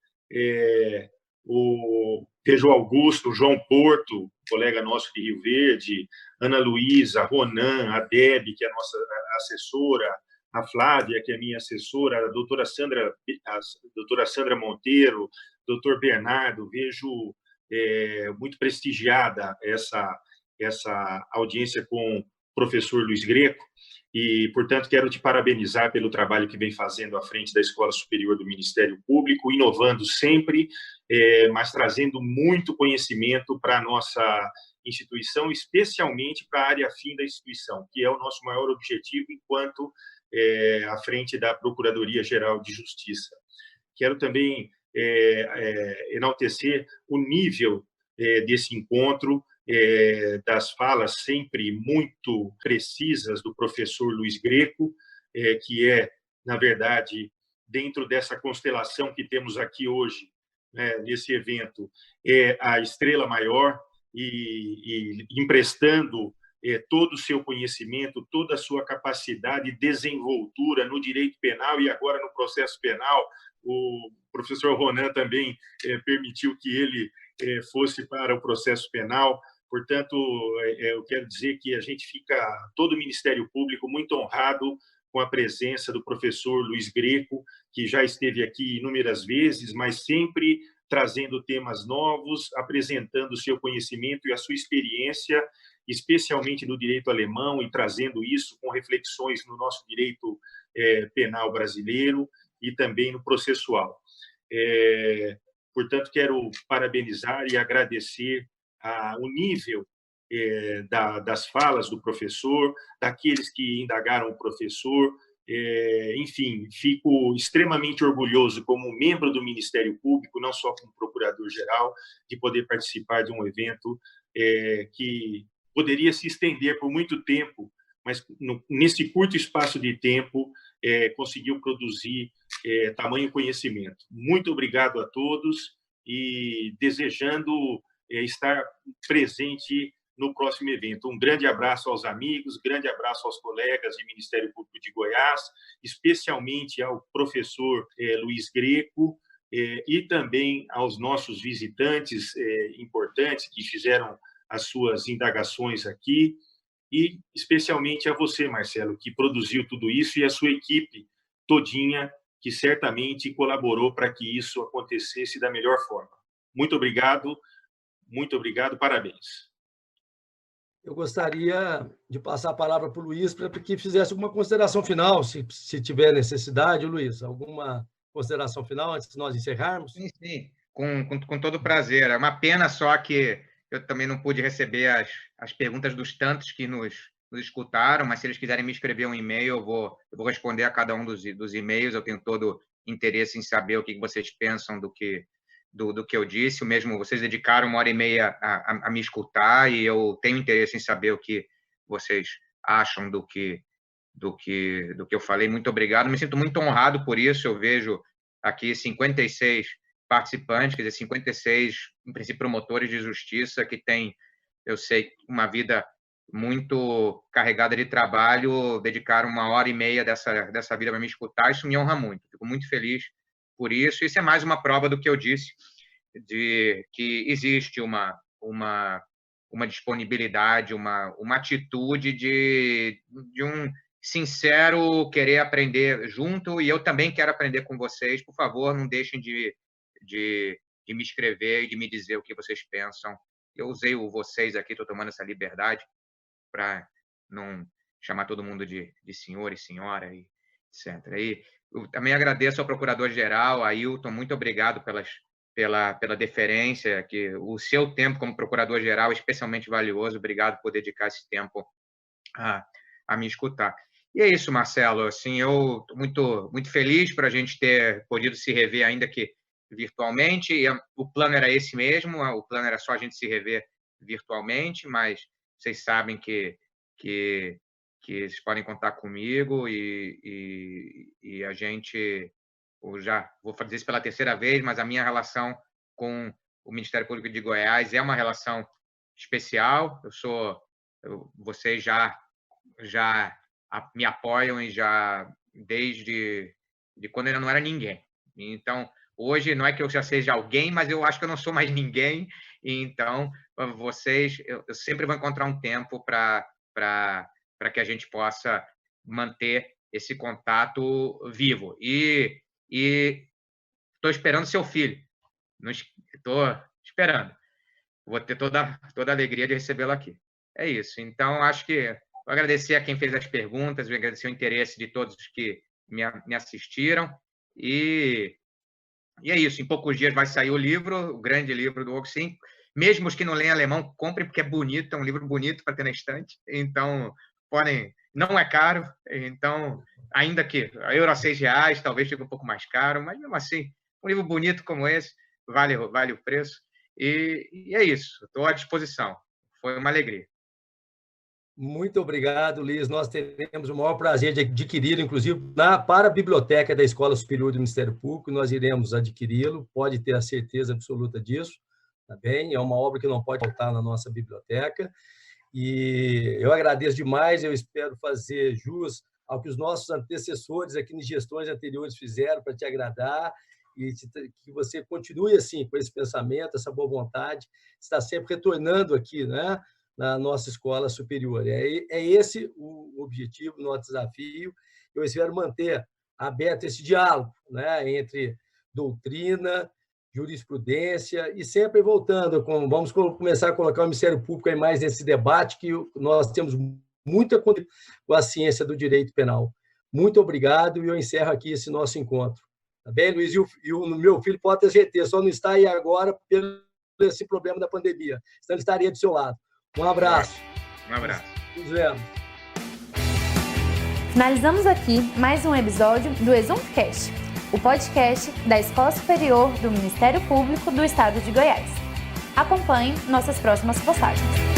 vejo o Augusto, o João Porto, colega nosso de Rio Verde, Ana Luísa, Ronan, a Deb, que é a nossa assessora, a Flávia, que é minha assessora, a doutora Sandra Monteiro, doutor Bernardo. Vejo muito prestigiada essa audiência com o professor Luiz Greco, e, portanto, quero te parabenizar pelo trabalho que vem fazendo à frente da Escola Superior do Ministério Público, inovando sempre, mas trazendo muito conhecimento para a nossa instituição, especialmente para a área afim da instituição, que é o nosso maior objetivo enquanto à frente da Procuradoria-Geral de Justiça. Quero também enaltecer o nível desse encontro, das falas sempre muito precisas do professor Luiz Greco, que na verdade, dentro dessa constelação que temos aqui hoje, nesse evento, a estrela maior, e emprestando todo o seu conhecimento, toda a sua capacidade de desenvoltura no direito penal e agora no processo penal. O professor Ronan também permitiu que ele fosse para o processo penal. Portanto, eu quero dizer que a gente fica, todo o Ministério Público, muito honrado com a presença do professor Luiz Greco, que já esteve aqui inúmeras vezes, mas sempre trazendo temas novos, apresentando o seu conhecimento e a sua experiência, especialmente no direito alemão, e trazendo isso com reflexões no nosso direito penal brasileiro e também no processual. Portanto, quero parabenizar e agradecer o nível das falas do professor, daqueles que indagaram o professor, Enfim, fico extremamente orgulhoso como membro do Ministério Público, não só como procurador-geral, de poder participar de um evento que poderia se estender por muito tempo, mas nesse curto espaço de tempo conseguiu produzir tamanho conhecimento. Muito obrigado a todos e desejando estar presente no próximo evento. Um grande abraço aos amigos, grande abraço aos colegas do Ministério Público de Goiás, especialmente ao professor Luiz Greco e também aos nossos visitantes importantes que fizeram as suas indagações aqui e especialmente a você, Marcelo, que produziu tudo isso e a sua equipe todinha, que certamente colaborou para que isso acontecesse da melhor forma. Muito obrigado, parabéns. Eu gostaria de passar a palavra para o Luiz para que fizesse alguma consideração final, se tiver necessidade. Luiz, alguma consideração final antes de nós encerrarmos? Sim, com todo prazer. É uma pena só que eu também não pude receber as perguntas dos tantos que nos escutaram, mas se eles quiserem me escrever um e-mail, eu vou responder a cada um dos e-mails. Eu tenho todo interesse em saber o que vocês pensam do que eu disse. Mesmo vocês dedicaram 1h30 a me escutar e eu tenho interesse em saber o que vocês acham do que eu falei. Muito obrigado. Me sinto muito honrado por isso. Eu vejo aqui 56 participantes, quer dizer, 56, em princípio, promotores de justiça que têm, eu sei, uma vida muito carregada de trabalho, dedicaram 1h30 dessa vida para me escutar. Isso me honra muito. Fico muito feliz por isso. Isso é mais uma prova do que eu disse, de que existe uma disponibilidade, uma atitude de um sincero querer aprender junto, e eu também quero aprender com vocês. Por favor, não deixem de me escrever e de me dizer o que vocês pensam. Eu usei o vocês aqui, estou tomando essa liberdade para não chamar todo mundo de senhor e senhora, e etc. E eu também agradeço ao Procurador-Geral, Ailton, muito obrigado pela deferência, que o seu tempo como Procurador-Geral é especialmente valioso. Obrigado por dedicar esse tempo a me escutar. E é isso, Marcelo. Assim, eu estou muito feliz por a gente ter podido se rever, ainda que virtualmente. E o plano era esse mesmo, o plano era só a gente se rever virtualmente, mas vocês sabem que vocês podem contar comigo e a gente, já vou fazer isso pela terceira vez, mas a minha relação com o Ministério Público de Goiás é uma relação especial. Vocês já me apoiam e já desde quando eu não era ninguém. Então, hoje não é que eu já seja alguém, mas eu acho que eu não sou mais ninguém. Então, vocês, eu sempre vou encontrar um tempo para que a gente possa manter esse contato vivo. E estou esperando seu filho. Estou esperando. Vou ter toda a alegria de recebê-lo aqui. É isso. Então, acho que vou agradecer a quem fez as perguntas, vou agradecer o interesse de todos que me assistiram. E é isso. Em poucos dias vai sair o livro, o grande livro do Oxin. Mesmo os que não leem alemão, comprem, porque é bonito, é um livro bonito para ter na estante. Então, não é caro. Então, ainda que a euro a R$6, talvez fique um pouco mais caro, mas mesmo assim, um livro bonito como esse vale o preço. E é isso. Estou à disposição. Foi uma alegria. Muito obrigado, Luiz. Nós teremos o maior prazer de adquiri-lo, inclusive, para a biblioteca da Escola Superior do Ministério Público. Nós iremos adquiri-lo, pode ter a certeza absoluta disso. Tá bem? É uma obra que não pode faltar na nossa biblioteca. E eu agradeço demais, eu espero fazer jus ao que os nossos antecessores aqui em gestões anteriores fizeram para te agradar e que você continue assim, com esse pensamento, essa boa vontade, está sempre retornando aqui, né, na nossa escola superior. É esse o objetivo, o nosso desafio. Eu espero manter aberto esse diálogo, né, entre doutrina, jurisprudência, e sempre voltando, vamos começar a colocar o Ministério Público aí mais nesse debate, que nós temos muita contribuição com a ciência do direito penal. Muito obrigado, e eu encerro aqui esse nosso encontro. Tá bem, Luiz? E o meu filho pode ter certeza, só não está aí agora pelo esse problema da pandemia, senão ele estaria do seu lado. Um abraço. Um abraço. Nos vemos. Finalizamos aqui mais um episódio do ExumCast, o podcast da Escola Superior do Ministério Público do Estado de Goiás. Acompanhe nossas próximas postagens.